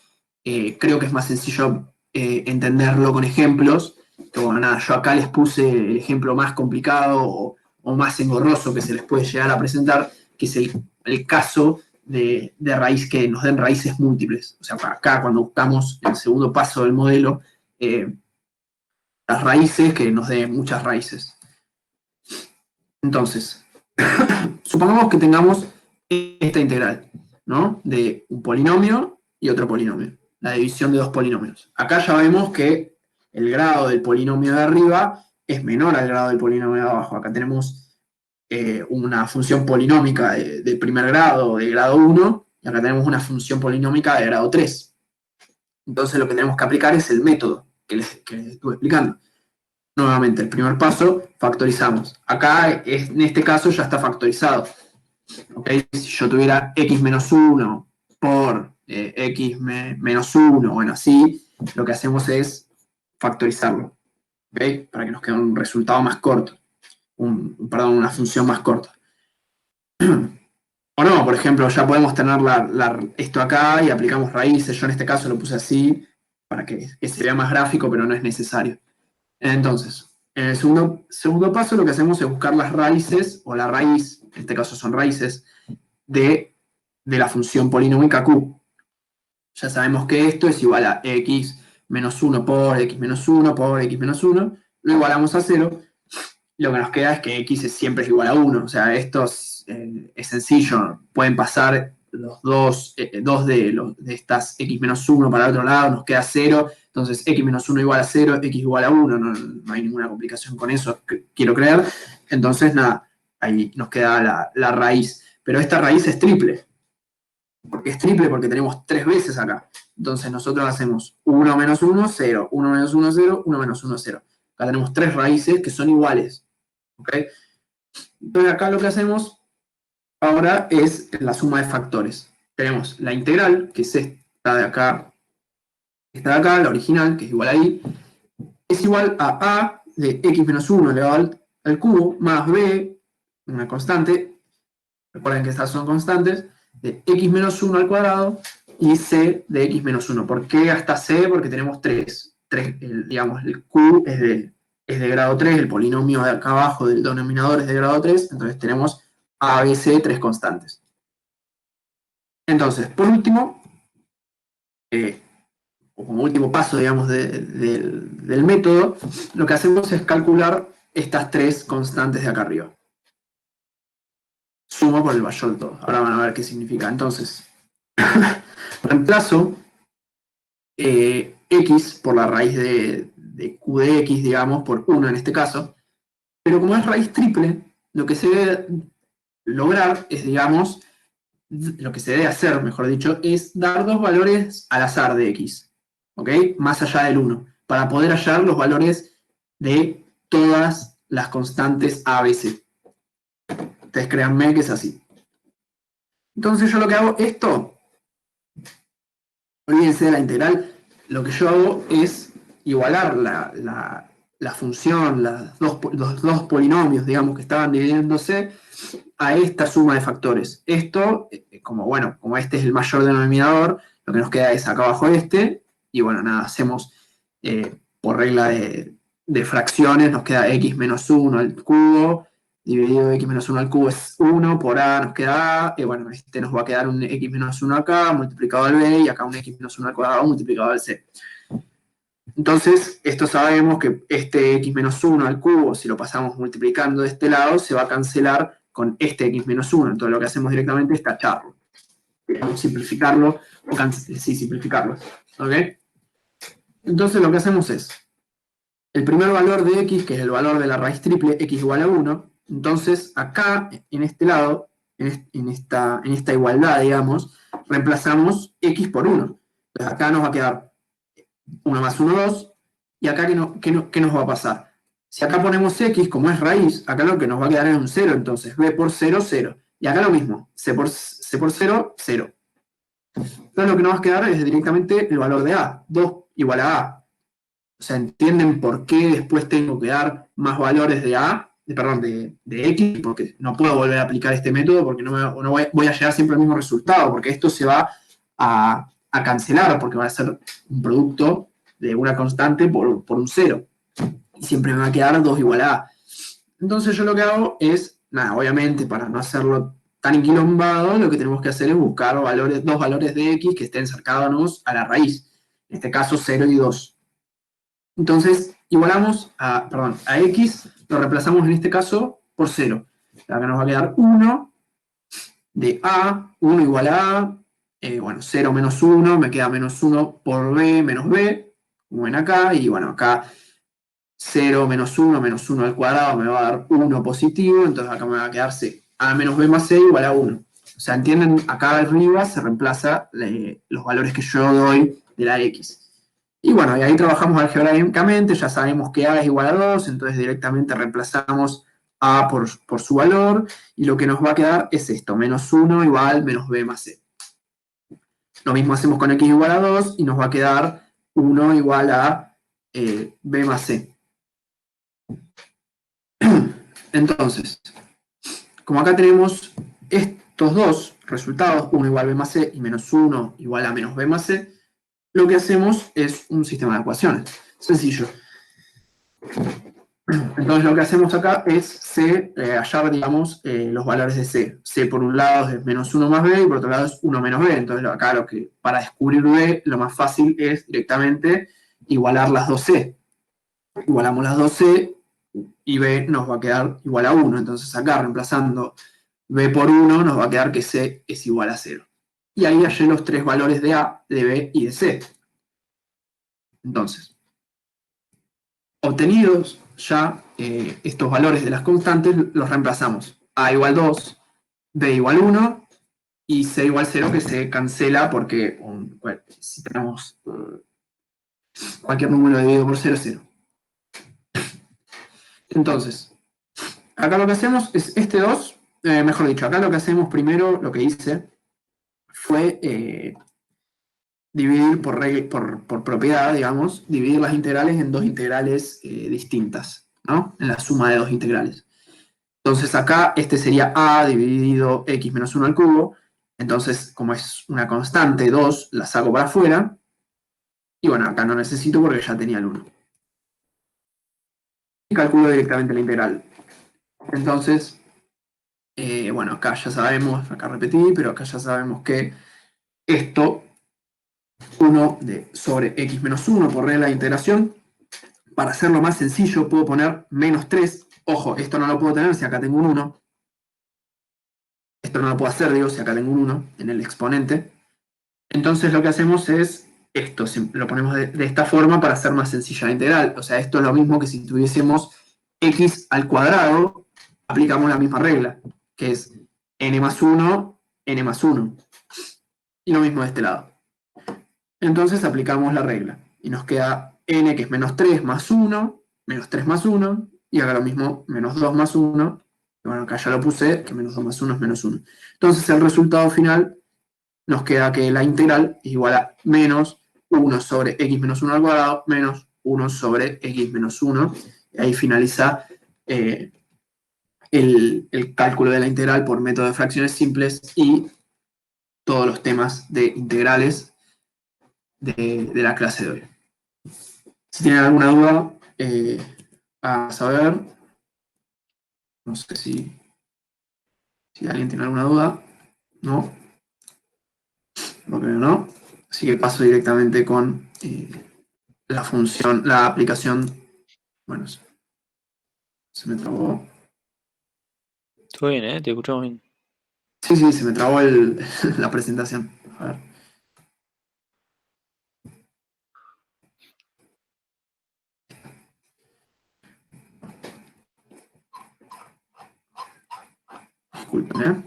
creo que es más sencillo entenderlo con ejemplos. Pero bueno, nada, yo acá les puse el ejemplo más complicado o más engorroso que se les puede llegar a presentar, que es el caso de raíz, que nos den raíces múltiples. O sea, para acá, cuando buscamos el segundo paso del modelo, las raíces que nos den muchas raíces. Entonces, supongamos que tengamos esta integral, ¿no? De un polinomio y otro polinomio. la división de dos polinomios. Acá ya vemos que el grado del polinomio de arriba es menor al grado del polinomio de abajo. Acá tenemos una función polinómica de primer grado, de grado 1, y acá tenemos una función polinómica de grado 3. Entonces lo que tenemos que aplicar es el método que les estuve explicando. Nuevamente, el primer paso, factorizamos. Acá, en este caso, ya está factorizado. ¿Okay? Si yo tuviera x menos 1 por x menos 1, bueno, así, lo que hacemos es factorizarlo. ¿Okay? Para que nos quede un resultado más corto. Perdón, una función más corta. O no, por ejemplo, ya podemos tener esto acá y aplicamos raíces. Yo en este caso lo puse así para que se vea más gráfico, pero no es necesario. Entonces, en el segundo paso lo que hacemos es buscar las raíces, o la raíz, en este caso son raíces, de la función polinómica q. Ya sabemos que esto es igual a x menos 1 por x menos 1 por x menos 1. Lo igualamos a 0. Lo que nos queda es que x siempre es igual a 1. O sea, esto es sencillo. Pueden pasar los dos de estas x menos 1 para el otro lado, nos queda 0. Entonces, x menos 1 igual a 0, x igual a 1. No hay ninguna complicación con eso, quiero creer. Entonces, nada, ahí nos queda la raíz. Pero esta raíz es triple. ¿Por qué es triple? Porque tenemos 3 veces acá. Entonces, nosotros hacemos 1 menos 1, 0. 1 menos 1, 0. 1 menos 1, 0. Acá tenemos 3 raíces que son iguales. ¿Okay? Entonces acá lo que hacemos ahora es la suma de factores. Tenemos la integral, que es esta de acá, la original, que es igual a i, es igual a de x menos 1 elevado al cubo, más b, una constante, recuerden que estas son constantes, de x menos 1 al cuadrado, y c de x menos 1. ¿Por qué hasta c? Porque tenemos 3. Digamos, el q es de grado 3, el polinomio de acá abajo del denominador es de grado 3, entonces tenemos a, b, c, 3 constantes. Entonces, por último, o como último paso, digamos, del método, lo que hacemos es calcular estas 3 constantes de acá arriba. Sumo por el mayor todo. Ahora van a ver qué significa. Entonces, reemplazo x por la raíz de q de x, digamos, por 1 en este caso, pero como es raíz triple, lo que se debe lograr es, digamos, lo que se debe hacer, mejor dicho, es dar dos valores al azar de x, ¿ok? Más allá del 1, para poder hallar los valores de todas las constantes a, b, c. Ustedes créanme que es así. Entonces yo lo que hago, olvídense de la integral, lo que yo hago es igualar la función, los dos polinomios, digamos, que estaban dividiéndose a esta suma de factores. Esto, como este es el mayor denominador, lo que nos queda es acá abajo este, y bueno, nada, hacemos por regla de fracciones, nos queda x menos 1 al cubo, dividido x menos 1 al cubo es 1, por a nos queda a, y bueno, este nos va a quedar un x menos 1 acá, multiplicado al b, y acá un x menos 1 al cuadrado, multiplicado al c. Entonces, esto sabemos que este x menos 1 al cubo, si lo pasamos multiplicando de este lado, se va a cancelar con este x menos 1. Entonces, lo que hacemos directamente es tacharlo. Simplificarlo, simplificarlo. ¿Ok? Entonces, lo que hacemos es, el primer valor de x, que es el valor de la raíz triple, x igual a 1, entonces acá, en este lado, en esta igualdad, digamos, reemplazamos x por 1. Entonces, acá nos va a quedar 1 más 1, 2, y acá ¿qué nos va a pasar? Si acá ponemos x, como es raíz, acá lo que nos va a quedar es un 0, entonces b por 0, 0. Y acá lo mismo, c por 0, 0. Entonces lo que nos va a quedar es directamente el valor de a, 2 igual a a. O sea, ¿entienden por qué después tengo que dar más valores de a, de x? Porque no puedo volver a aplicar este método porque no voy a llegar siempre al mismo resultado, porque esto se va a cancelar, porque va a ser un producto de una constante por un 0. Y siempre me va a quedar 2 igual a a. Entonces yo lo que hago es, nada, obviamente para no hacerlo tan enquilombado, lo que tenemos que hacer es buscar dos valores de x que estén cercanos a la raíz. En este caso 0 y 2. Entonces igualamos a x, lo reemplazamos en este caso por 0. Acá nos va a quedar 1 de a, 1 igual a bueno, 0 menos 1, me queda menos 1 por b menos b, como ven acá, y bueno, acá 0 menos 1 al cuadrado me va a dar 1 positivo, entonces acá me va a quedar c. A menos b más c igual a 1. O sea, entienden, acá arriba se reemplaza los valores que yo doy de la x. Y bueno, y ahí trabajamos algebraicamente, ya sabemos que a es igual a 2, entonces directamente reemplazamos a por su valor, y lo que nos va a quedar es esto, menos 1 igual menos b más c. Lo mismo hacemos con x igual a 2, y nos va a quedar 1 igual a b más c. Entonces, como acá tenemos estos dos resultados, 1 igual a b más c y menos 1 igual a menos b más c, lo que hacemos es un sistema de ecuaciones. Sencillo. Entonces lo que hacemos acá es hallar, digamos, los valores de c. C por un lado es menos 1 más b y por otro lado es 1 menos b. Entonces acá para descubrir b, lo más fácil es directamente igualar las dos c. Igualamos las dos c y b nos va a quedar igual a 1. Entonces acá reemplazando b por 1 nos va a quedar que c es igual a 0. Y ahí hallé los tres valores de a, de b y de c. Entonces, obtenidos ya estos valores de las constantes, los reemplazamos. A igual 2, b igual 1 y c igual 0, que se cancela porque bueno, si tenemos cualquier número dividido por 0 es 0. Entonces, acá lo que hacemos es este 2, mejor dicho, acá lo que hacemos primero, lo que hice, fue dividir por propiedad, digamos, dividir las integrales en dos integrales distintas, ¿no? En la suma de dos integrales. Entonces acá este sería a dividido x menos 1 al cubo. Entonces, como es una constante, 2, la saco para afuera. Y bueno, acá no necesito porque ya tenía el 1. Y calculo directamente la integral. Entonces, bueno, acá ya sabemos, acá repetí, pero acá ya sabemos que esto, 1 sobre x menos 1 por regla de integración. Para hacerlo más sencillo puedo poner menos 3. Ojo, esto no lo puedo tener si acá tengo un 1. Esto no lo puedo hacer, digo, si acá tengo un 1 en el exponente. Entonces lo que hacemos es esto, lo ponemos de esta forma para hacer más sencilla la integral. O sea, esto es lo mismo que si tuviésemos x al cuadrado, aplicamos la misma regla, que es n más 1, n más 1. Y lo mismo de este lado. Entonces aplicamos la regla y nos queda n, que es menos 3 más 1, menos 3 más 1, y acá lo mismo, menos 2 más 1, y bueno, acá ya lo puse, que menos 2 más 1 es menos 1. Entonces el resultado final nos queda que la integral es igual a menos 1 sobre x menos 1 al cuadrado menos 1 sobre x menos 1. Y ahí finaliza el cálculo de la integral por método de fracciones simples y todos los temas de integrales de la clase de hoy. Si tienen alguna duda, a saber, no sé si alguien tiene alguna duda, ¿no? Lo que no. Así que paso directamente con la función, la aplicación. Bueno, se me trabó. Todo bien, ¿eh? Te escuchamos bien. Sí, se me trabó la presentación. A ver. Disculpen, ¿eh?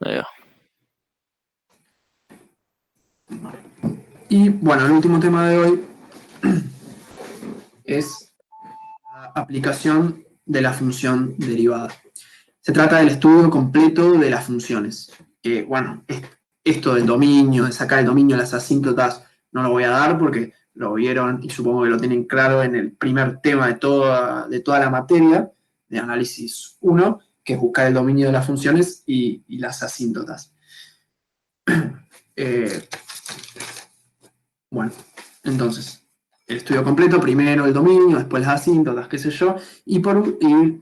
Ahí va. Y bueno, el último tema de hoy es la aplicación de la función derivada. Se trata del estudio completo de las funciones. Bueno, esto del dominio, de sacar el dominio de las asíntotas, no lo voy a dar porque lo vieron y supongo que lo tienen claro en el primer tema de toda la materia de análisis 1, que es buscar el dominio de las funciones y las asíntotas. Bueno, entonces, el estudio completo, primero el dominio, después las asíntotas, qué sé yo, y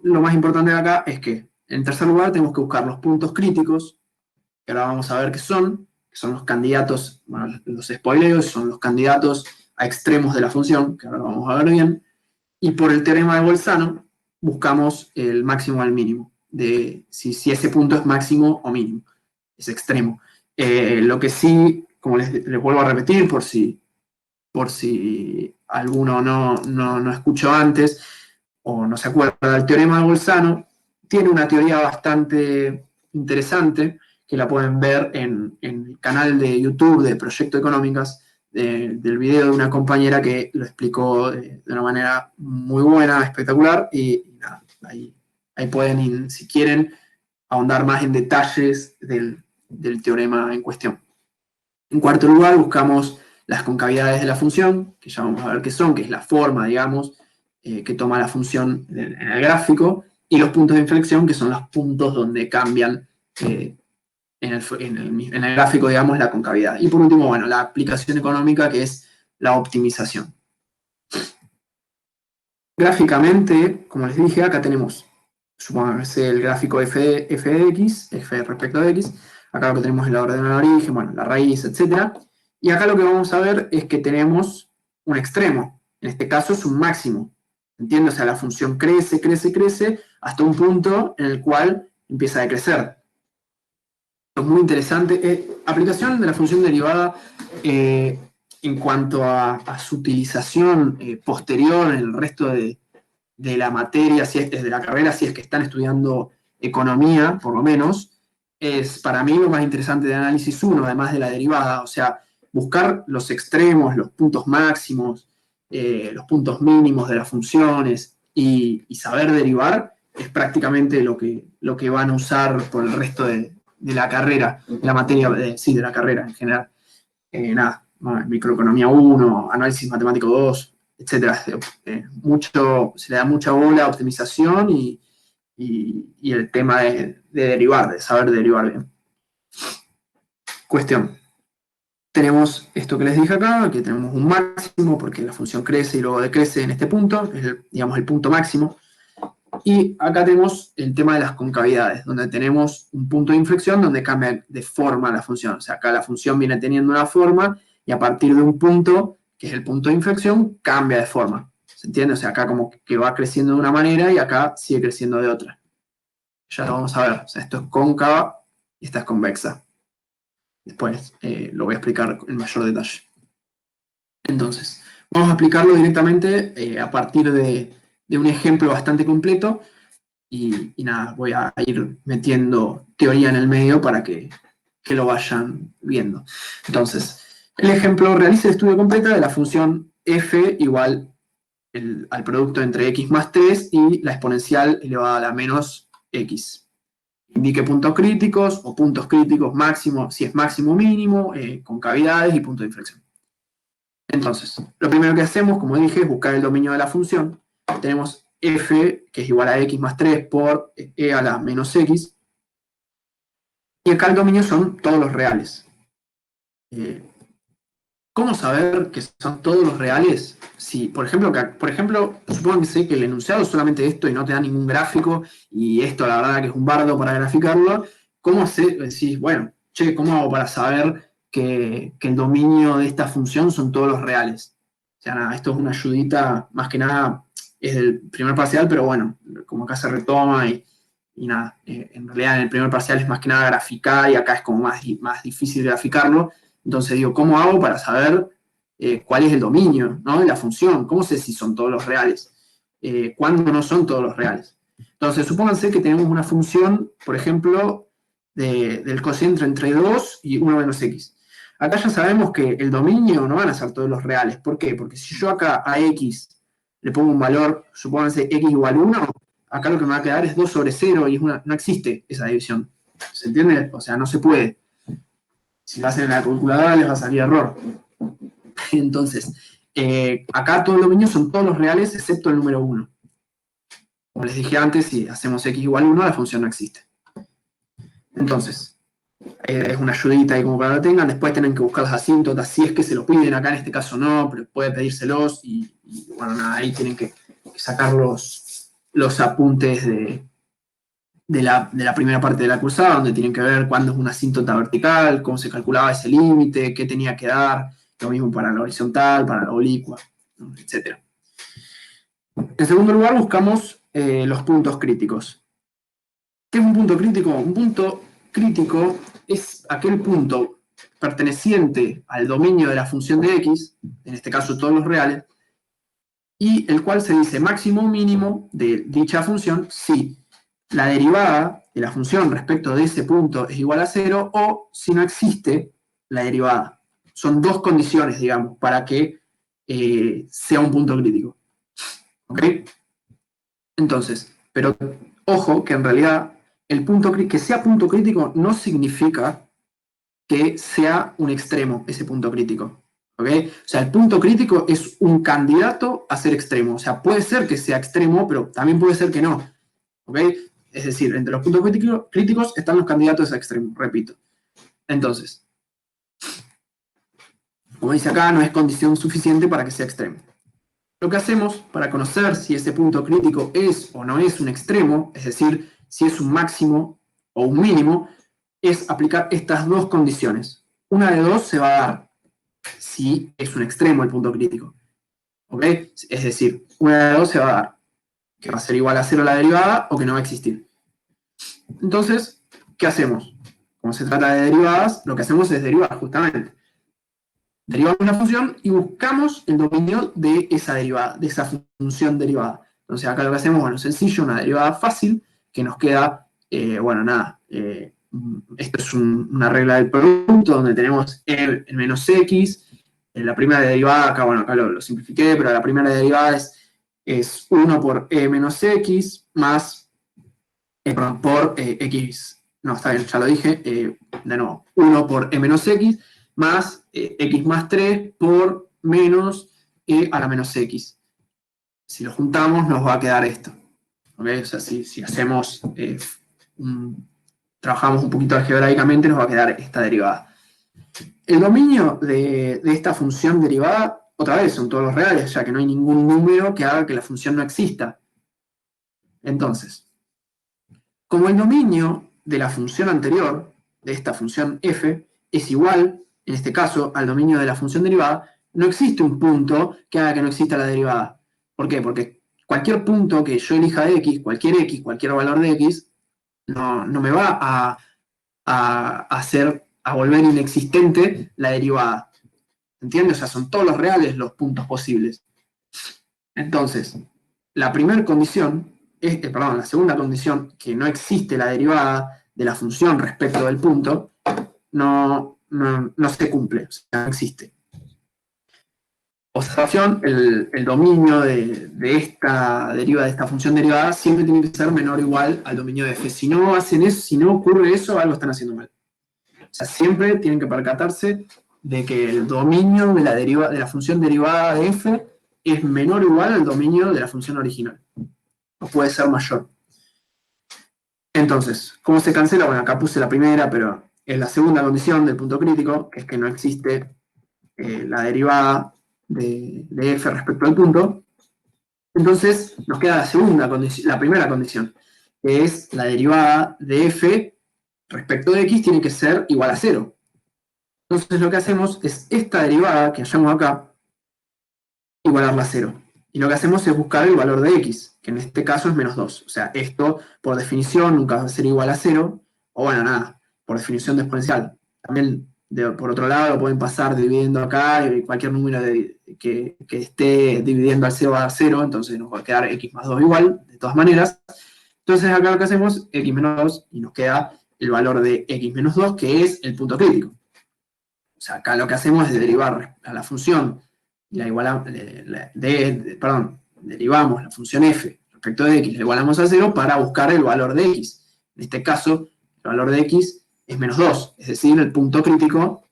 lo más importante de acá es que, en tercer lugar, tenemos que buscar los puntos críticos, que ahora vamos a ver qué son, que son los candidatos, bueno, los spoileos, son los candidatos a extremos de la función, que ahora lo vamos a ver bien, y por el teorema de Bolzano, buscamos el máximo al mínimo, de si ese punto es máximo o mínimo, es extremo. Lo que sí, como les vuelvo a repetir, por si alguno no escuchó antes o no se acuerda del teorema de Bolzano, tiene una teoría bastante interesante que la pueden ver en el canal de YouTube de Proyecto Económicas, del video de una compañera que lo explicó de una manera muy buena, espectacular, y nada, ahí pueden, si quieren, ahondar más en detalles del teorema en cuestión. En cuarto lugar, buscamos las concavidades de la función, que ya vamos a ver qué son, que es la forma, digamos, que toma la función en el gráfico, y los puntos de inflexión, que son los puntos donde cambian en el gráfico, digamos, la concavidad. Y por último, bueno, la aplicación económica, que es la optimización. Gráficamente, como les dije, acá tenemos, supóngase el gráfico f de x, f respecto de x, acá lo que tenemos es la ordenada de origen, bueno, la raíz, etc. Y acá lo que vamos a ver es que tenemos un extremo, en este caso es un máximo, ¿entiendes? O sea, la función crece, crece, crece, hasta un punto en el cual empieza a decrecer. Esto es muy interesante. Aplicación de la función derivada en cuanto a su utilización posterior en el resto de la materia, si es de la carrera, si es que están estudiando economía, por lo menos, es para mí lo más interesante de análisis 1, además de la derivada, o sea, buscar los extremos, los puntos máximos, los puntos mínimos de las funciones y saber derivar es prácticamente lo que van a usar por el resto de la carrera, de la materia, sí, de la carrera en general. Nada, microeconomía 1, análisis matemático 2, etcétera. Se le da mucha bola a optimización y el tema de derivar, de saber derivar bien. Cuestión. Tenemos esto que les dije acá, que tenemos un máximo porque la función crece y luego decrece en este punto, es digamos el punto máximo. Y acá tenemos el tema de las concavidades, donde tenemos un punto de inflexión donde cambia de forma la función. O sea, acá la función viene teniendo una forma y a partir de un punto, que es el punto de inflexión, cambia de forma. ¿Se entiende? O sea, acá como que va creciendo de una manera y acá sigue creciendo de otra. Ya lo vamos a ver. O sea, esto es cóncava y esta es convexa. Después lo voy a explicar en mayor detalle. Entonces, vamos a aplicarlo directamente a partir de un ejemplo bastante completo. Y nada, voy a ir metiendo teoría en el medio para que lo vayan viendo. Entonces, el ejemplo: realice el estudio completo de la función f igual al producto entre x más 3 y la exponencial elevada a la menos x. Indique puntos críticos o puntos críticos máximo, si es máximo o mínimo, concavidades y punto de inflexión. Entonces, lo primero que hacemos, como dije, es buscar el dominio de la función. Tenemos f, que es igual a x más 3 por e a la menos x. Y acá el dominio son todos los reales. ¿Cómo saber que son todos los reales? Si, por ejemplo, supongan que sé que el enunciado es solamente esto y no te da ningún gráfico, y esto la verdad que es un bardo para graficarlo, ¿cómo decís, bueno, che, ¿cómo hago para saber que el dominio de esta función son todos los reales? O sea, nada, esto es una ayudita, más que nada es del primer parcial, pero bueno, como acá se retoma y nada, en realidad en el primer parcial es más que nada graficar y acá es como más difícil graficarlo. Entonces digo, ¿cómo hago para saber cuál es el dominio, ¿no?, de la función? ¿Cómo sé si son todos los reales? ¿Cuándo no son todos los reales? Entonces, supónganse que tenemos una función, por ejemplo, del cociente entre 2 y 1 menos x. Acá ya sabemos que el dominio no van a ser todos los reales. ¿Por qué? Porque si yo acá a x le pongo un valor, supónganse x igual 1, acá lo que me va a quedar es 2 sobre 0 y no existe esa división. ¿Se entiende? O sea, no se puede. Si lo hacen en la calculadora les va a salir error. Entonces, acá todos los dominios son todos los reales excepto el número 1. Como les dije antes, si hacemos x igual 1, la función no existe. Entonces, es una ayudita ahí como para que lo tengan. Después tienen que buscar las asíntotas, si es que se lo piden. Acá en este caso no, pero puede pedírselos. Y bueno, nada, ahí tienen que sacar los apuntes de la primera parte de la cursada, donde tienen que ver cuándo es una asíntota vertical, cómo se calculaba ese límite, qué tenía que dar, lo mismo para la horizontal, para la oblicua, etc. En segundo lugar, buscamos los puntos críticos. ¿Qué es un punto crítico? Un punto crítico es aquel punto perteneciente al dominio de la función de x, en este caso todos los reales, y el cual se dice máximo o mínimo de dicha función si la derivada de la función respecto de ese punto es igual a 0 o si no existe la derivada. Son dos condiciones, digamos, para que sea un punto crítico. ¿Ok? Entonces, pero ojo que en realidad que sea punto crítico no significa que sea un extremo ese punto crítico. ¿Ok? O sea, el punto crítico es un candidato a ser extremo. O sea, puede ser que sea extremo, pero también puede ser que no. ¿Ok? Es decir, entre los puntos críticos están los candidatos a extremo, repito. Entonces, como dice acá, no es condición suficiente para que sea extremo. Lo que hacemos para conocer si ese punto crítico es o no es un extremo, es decir, si es un máximo o un mínimo, es aplicar estas dos condiciones. Una de dos se va a dar si es un extremo el punto crítico. ¿Ok? Es decir, una de dos se va a dar, que va a ser igual a cero la derivada o que no va a existir. Entonces, ¿qué hacemos? Como se trata de derivadas, lo que hacemos es derivar justamente. Derivamos una función y buscamos el dominio de esa derivada, de esa función derivada. Entonces acá lo que hacemos, bueno, sencillo, una derivada fácil, que nos queda, bueno, nada, esto es una regla del producto donde tenemos el menos x, la primera derivada, acá, bueno, acá lo simplifiqué, pero la primera derivada es 1 por e menos x más, perdón, por x, no, está bien, ya lo dije, de nuevo, 1 por e menos x más x más 3 por menos e a la menos x. Si lo juntamos nos va a quedar esto. ¿Okay? O sea, si hacemos, trabajamos un poquito algebraicamente, nos va a quedar esta derivada. El dominio de esta función derivada, otra vez, son todos los reales, ya que no hay ningún número que haga que la función no exista. Entonces, como el dominio de la función anterior, de esta función f, es igual, en este caso, al dominio de la función derivada, no existe un punto que haga que no exista la derivada. ¿Por qué? Porque cualquier punto que yo elija de x, cualquier valor de x, no me va a volver inexistente la derivada. ¿Entiendes? O sea, son todos los reales los puntos posibles. Entonces, la primera condición, la segunda condición, que no existe la derivada de la función respecto del punto, no se cumple, o sea, no existe. Observación, el dominio de esta derivada, de esta función derivada, siempre tiene que ser menor o igual al dominio de f. Si no hacen eso, si no ocurre eso, algo están haciendo mal. O sea, siempre tienen que percatarse de que el dominio de la función derivada de f es menor o igual al dominio de la función original. No puede ser mayor. Entonces, ¿cómo se cancela? Bueno, acá puse la primera, pero es la segunda condición del punto crítico, que es que no existe la derivada de f respecto al punto. Entonces, nos queda la segunda condición, la primera condición, que es la derivada de f respecto de x tiene que ser igual a 0. Entonces lo que hacemos es esta derivada que hallamos acá, igualarla a 0. Y lo que hacemos es buscar el valor de x, que en este caso es menos 2. O sea, esto por definición nunca va a ser igual a 0, o bueno, nada, por definición de exponencial. También, por otro lado, lo pueden pasar dividiendo acá, y cualquier número que esté dividiendo al 0 va a dar 0, entonces nos va a quedar x más 2 igual, de todas maneras. Entonces acá lo que hacemos es x menos 2 y nos queda el valor de x menos 2, que es el punto crítico. O sea, acá lo que hacemos es derivar a la función, derivamos la función f respecto de x, la igualamos a 0 para buscar el valor de x. En este caso, el valor de x es menos 2, es decir, el punto crítico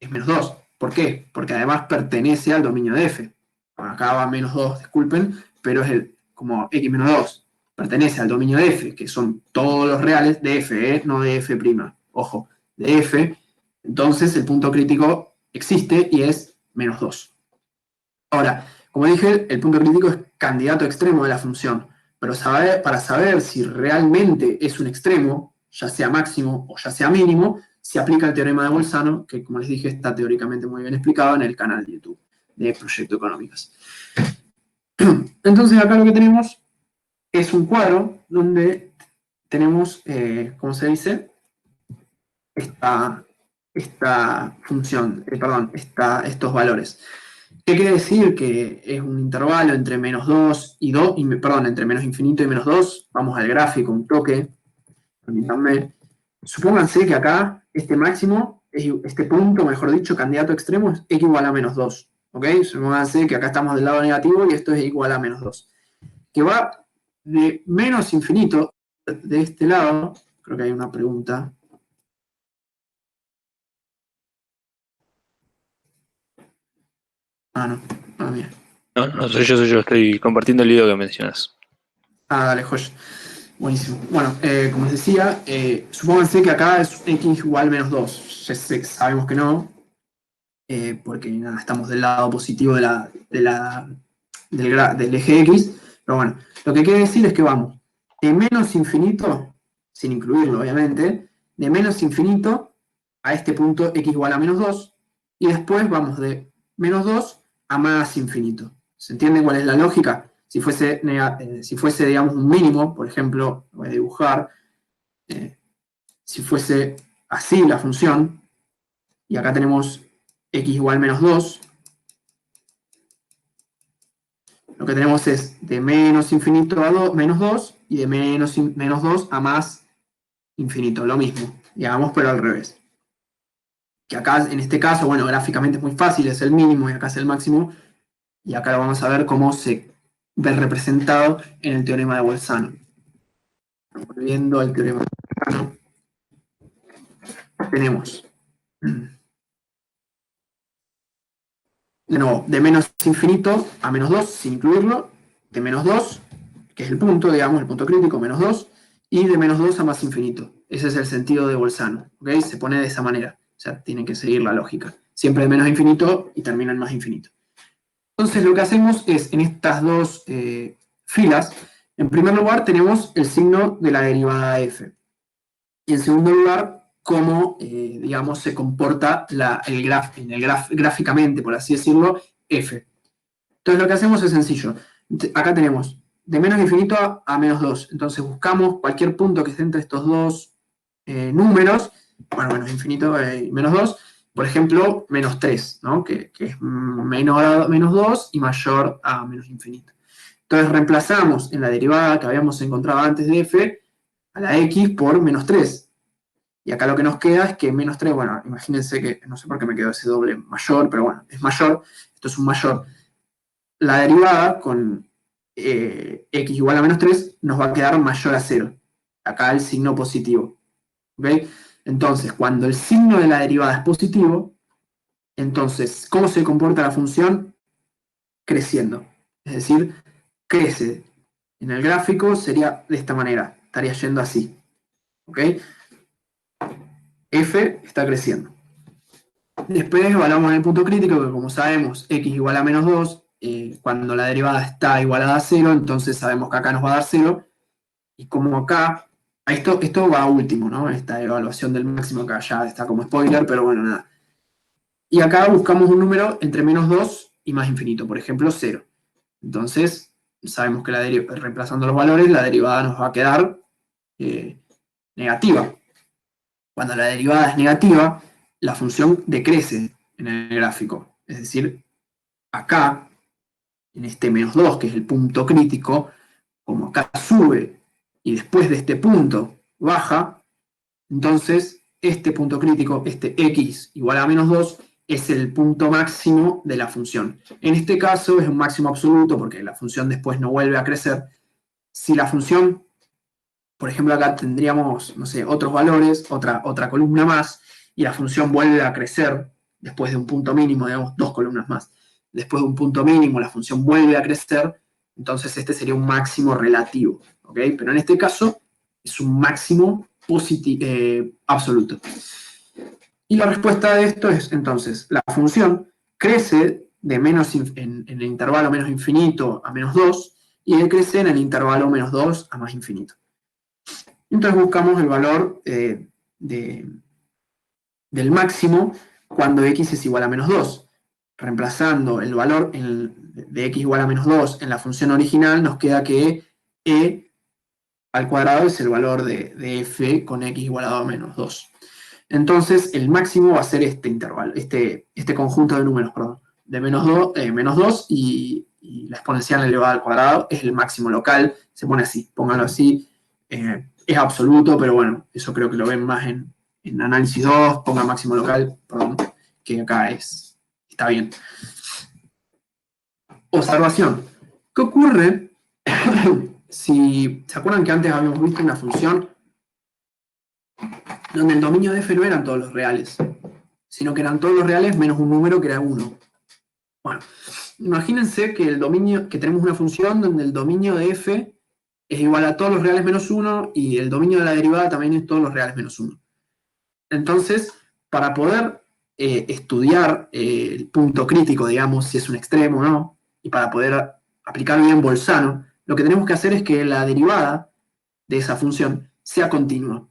es menos 2. ¿Por qué? Porque además pertenece al dominio de f. Bueno, acá va menos 2, disculpen, pero es como x menos 2. Pertenece al dominio de f, que son todos los reales de f, no de f'. Ojo, de f. Entonces el punto crítico existe y es menos 2. Ahora, como dije, el punto crítico es candidato extremo de la función, pero para saber si realmente es un extremo, ya sea máximo o ya sea mínimo, se aplica el teorema de Bolzano, que como les dije está teóricamente muy bien explicado en el canal de YouTube de Proyecto Económicas. Entonces acá lo que tenemos es un cuadro donde tenemos, ¿cómo se dice? esta función, perdón, estos valores. ¿Qué quiere decir? Que es un intervalo entre menos 2 y 2, perdón, entre menos infinito y menos 2. Vamos al gráfico, un toque. Permítanme. Supónganse que acá este máximo, este punto, mejor dicho, candidato extremo, es x igual a menos 2. ¿Ok? Supónganse que acá estamos del lado negativo y esto es igual a menos 2. Que va de menos infinito, de este lado, creo que hay una pregunta. Ah, no, ah, mira. No, no, soy yo, estoy compartiendo el video que mencionas. Ah, dale, joya. Buenísimo. Bueno, como les decía, supónganse que acá es x igual a menos 2. Sabemos que no, porque nada, estamos del lado positivo del eje X. Pero bueno, lo que quiere decir es que vamos de menos infinito, sin incluirlo obviamente, de menos infinito a este punto x igual a menos 2, y después vamos de menos 2 a más infinito. ¿Se entiende cuál es la lógica? Si fuese, digamos, un mínimo, por ejemplo, voy a dibujar, si fuese así la función, y acá tenemos x igual a menos 2, lo que tenemos es de menos infinito a menos 2 y de menos 2 a más infinito, lo mismo, digamos, pero al revés. Que acá, en este caso, bueno, gráficamente es muy fácil, es el mínimo y acá es el máximo, y acá lo vamos a ver cómo se ve representado en el teorema de Bolzano. Volviendo al teorema de Bolzano, tenemos, de nuevo, de menos infinito a menos 2, sin incluirlo, de menos 2, que es el punto, digamos, el punto crítico, menos 2, y de menos 2 a más infinito. Ese es el sentido de Bolzano, ¿ok? Se pone de esa manera, o sea, tiene que seguir la lógica. Siempre de menos infinito y termina en más infinito. Entonces lo que hacemos es, en estas dos filas, en primer lugar tenemos el signo de la derivada f. Y en segundo lugar, cómo, digamos, se comporta gráficamente, por así decirlo, f. Entonces lo que hacemos es sencillo. Acá tenemos de menos infinito a menos 2. Entonces buscamos cualquier punto que esté entre estos dos números, bueno, menos infinito y menos 2, por ejemplo, menos 3, ¿no? Que es menor a menos 2 y mayor a menos infinito. Entonces reemplazamos en la derivada que habíamos encontrado antes de f a la x por menos 3. Y acá lo que nos queda es que menos 3, bueno, imagínense que, no sé por qué me quedó ese doble mayor, pero bueno, es mayor, esto es un mayor. La derivada con x igual a menos 3 nos va a quedar mayor a 0. Acá el signo positivo. ¿Okay? Entonces, cuando el signo de la derivada es positivo, entonces, ¿cómo se comporta la función? Creciendo. Es decir, crece. En el gráfico sería de esta manera. Estaría yendo así. ¿Ok? F está creciendo. Después evaluamos el punto crítico, que como sabemos, x igual a menos 2, cuando la derivada está igualada a 0, entonces sabemos que acá nos va a dar 0, y como acá, esto va a último, ¿no? Esta evaluación del máximo acá ya está como spoiler, pero bueno, nada. Y acá buscamos un número entre menos 2 y más infinito, por ejemplo, 0. Entonces, sabemos que reemplazando los valores, la derivada nos va a quedar negativa. Cuando la derivada es negativa, la función decrece en el gráfico. Es decir, acá, en este menos 2, que es el punto crítico, como acá sube y después de este punto baja, entonces este punto crítico, este x igual a menos 2, es el punto máximo de la función. En este caso es un máximo absoluto porque la función después no vuelve a crecer. Si la función, por ejemplo, acá tendríamos, no sé, otros valores, otra columna más, y la función vuelve a crecer después de un punto mínimo, digamos, dos columnas más. Después de un punto mínimo, la función vuelve a crecer, entonces este sería un máximo relativo, ¿ok? Pero en este caso es un máximo absoluto. Y la respuesta de esto es, entonces, la función crece de en el intervalo menos infinito a menos 2 y decrece en el intervalo menos 2 a más infinito. Entonces buscamos el valor del máximo cuando x es igual a menos 2. Reemplazando el valor de x igual a menos 2 en la función original, nos queda que e al cuadrado es el valor de f con x igualado a menos 2. Entonces, el máximo va a ser este intervalo, este conjunto de números, perdón, de menos 2 y la exponencial elevada al cuadrado es el máximo local, se pone así, pónganlo así, es absoluto, pero bueno, eso creo que lo ven más en análisis 2, ponga máximo local, perdón, que acá está bien. Observación. ¿Qué ocurre si se acuerdan que antes habíamos visto una función donde el dominio de f no eran todos los reales, sino que eran todos los reales menos un número que era 1? Bueno, imagínense que tenemos una función donde el dominio de f es igual a todos los reales menos 1 y el dominio de la derivada también es todos los reales menos 1. Entonces, para poder estudiar el punto crítico, digamos, si es un extremo o no, y para poder aplicar bien Bolzano, lo que tenemos que hacer es que la derivada de esa función sea continua.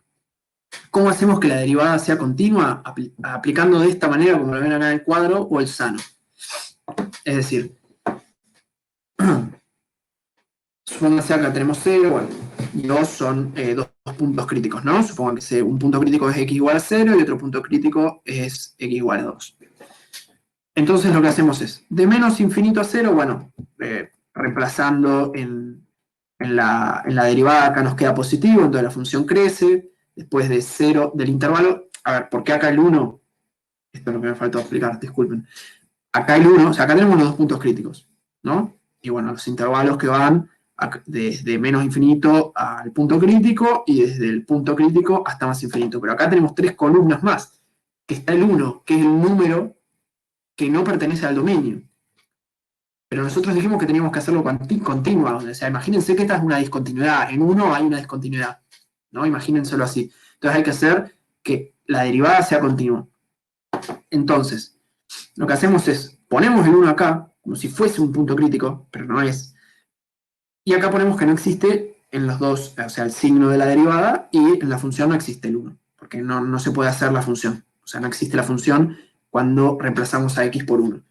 ¿Cómo hacemos que la derivada sea continua? Aplicando de esta manera, como lo ven acá en el cuadro, Bolzano. Es decir, supóngase acá tenemos 0, bueno, y 2 son dos puntos críticos, ¿no? Supongan que un punto crítico es x igual a 0 y otro punto crítico es x igual a 2. Entonces lo que hacemos es, de menos infinito a 0, bueno, reemplazando en la derivada acá nos queda positivo, entonces la función crece, después de 0 del intervalo, a ver, ¿por qué acá el 1? Esto es lo que me faltó explicar, disculpen. Acá el 1, o sea, acá tenemos los dos puntos críticos, ¿no? Y bueno, los intervalos que van desde menos infinito al punto crítico y desde el punto crítico hasta más infinito. Pero acá tenemos tres columnas más, que está el 1, que es el número que no pertenece al dominio. Pero nosotros dijimos que teníamos que hacerlo continua. O sea, imagínense que esta es una discontinuidad. En 1 hay una discontinuidad, ¿no? Imagínenselo así. Entonces hay que hacer que la derivada sea continua. Entonces, lo que hacemos es, ponemos el 1 acá, como si fuese un punto crítico, pero no es. Y acá ponemos que no existe en los dos, o sea, el signo de la derivada, y en la función no existe el 1, porque no se puede hacer la función. O sea, no existe la función cuando reemplazamos a x por 1.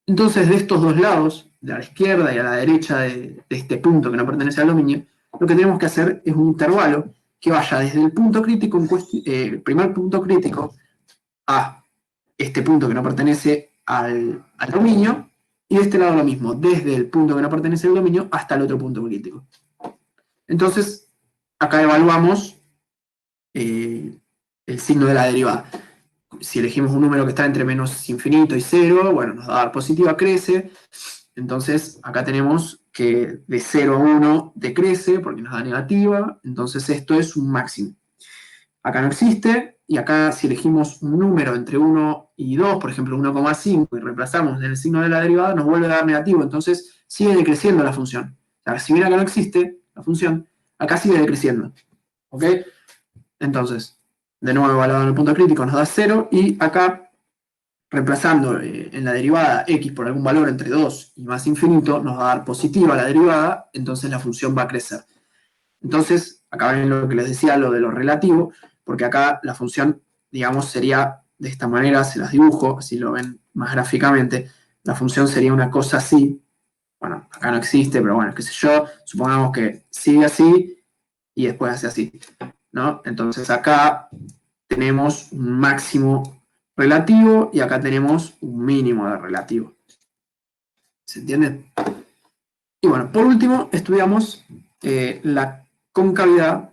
Entonces, de estos dos lados, de a la izquierda y a la derecha de este punto que no pertenece al dominio, lo que tenemos que hacer es un intervalo que vaya desde el punto crítico, el primer punto crítico, a este punto que no pertenece al dominio, y de este lado lo mismo, desde el punto que no pertenece al dominio hasta el otro punto crítico. Entonces, acá evaluamos el signo de la derivada. Si elegimos un número que está entre menos infinito y 0, bueno, nos va a dar positiva, crece. Entonces, acá tenemos que de 0 a 1 decrece porque nos da negativa. Entonces, esto es un máximo. Acá no existe, y acá si elegimos un número entre 1 y 2, por ejemplo 1,5, y reemplazamos el signo de la derivada, nos vuelve a dar negativo, entonces sigue decreciendo la función. O sea, si bien acá no existe la función, acá sigue decreciendo. ¿Ok? Entonces, de nuevo evaluado en el punto crítico nos da 0, y acá, reemplazando en la derivada x por algún valor entre 2 y más infinito, nos va a dar positiva la derivada, entonces la función va a crecer. Entonces, acá ven lo que les decía, lo de lo relativo, porque acá la función, digamos, sería de esta manera, se las dibujo, así lo ven más gráficamente, la función sería una cosa así, bueno, acá no existe, pero bueno, qué sé yo, supongamos que sigue así y después hace así, ¿no? Entonces acá tenemos un máximo relativo y acá tenemos un mínimo de relativo. ¿Se entiende? Y bueno, por último, estudiamos la concavidad.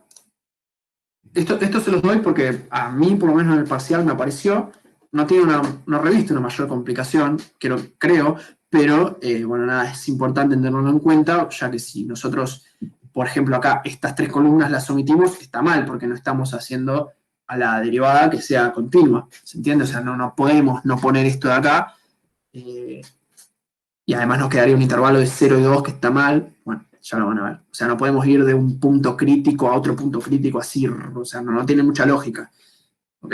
Esto se los doy porque a mí, por lo menos en el parcial, me apareció. No tiene una revista, una mayor complicación, creo, pero bueno, nada, es importante tenerlo en cuenta, ya que si nosotros, por ejemplo, acá estas tres columnas las omitimos, está mal, porque no estamos haciendo a la derivada que sea continua. ¿Se entiende? O sea, no podemos no poner esto de acá. Y además nos quedaría un intervalo de 0 y 2 que está mal. Bueno, ya lo van a ver. O sea, no podemos ir de un punto crítico a otro punto crítico así. O sea, no tiene mucha lógica. ¿Ok?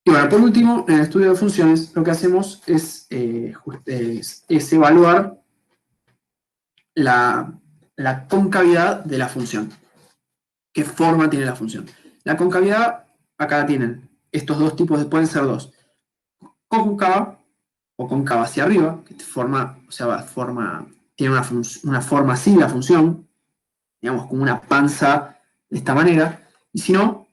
Y bueno, por último, en el estudio de funciones, lo que hacemos es evaluar la concavidad de la función. ¿Qué forma tiene la función? La concavidad, acá tienen estos dos tipos, pueden ser dos. Cóncava o cóncava hacia arriba, que tiene una forma así la función, digamos, como una panza de esta manera, y si no,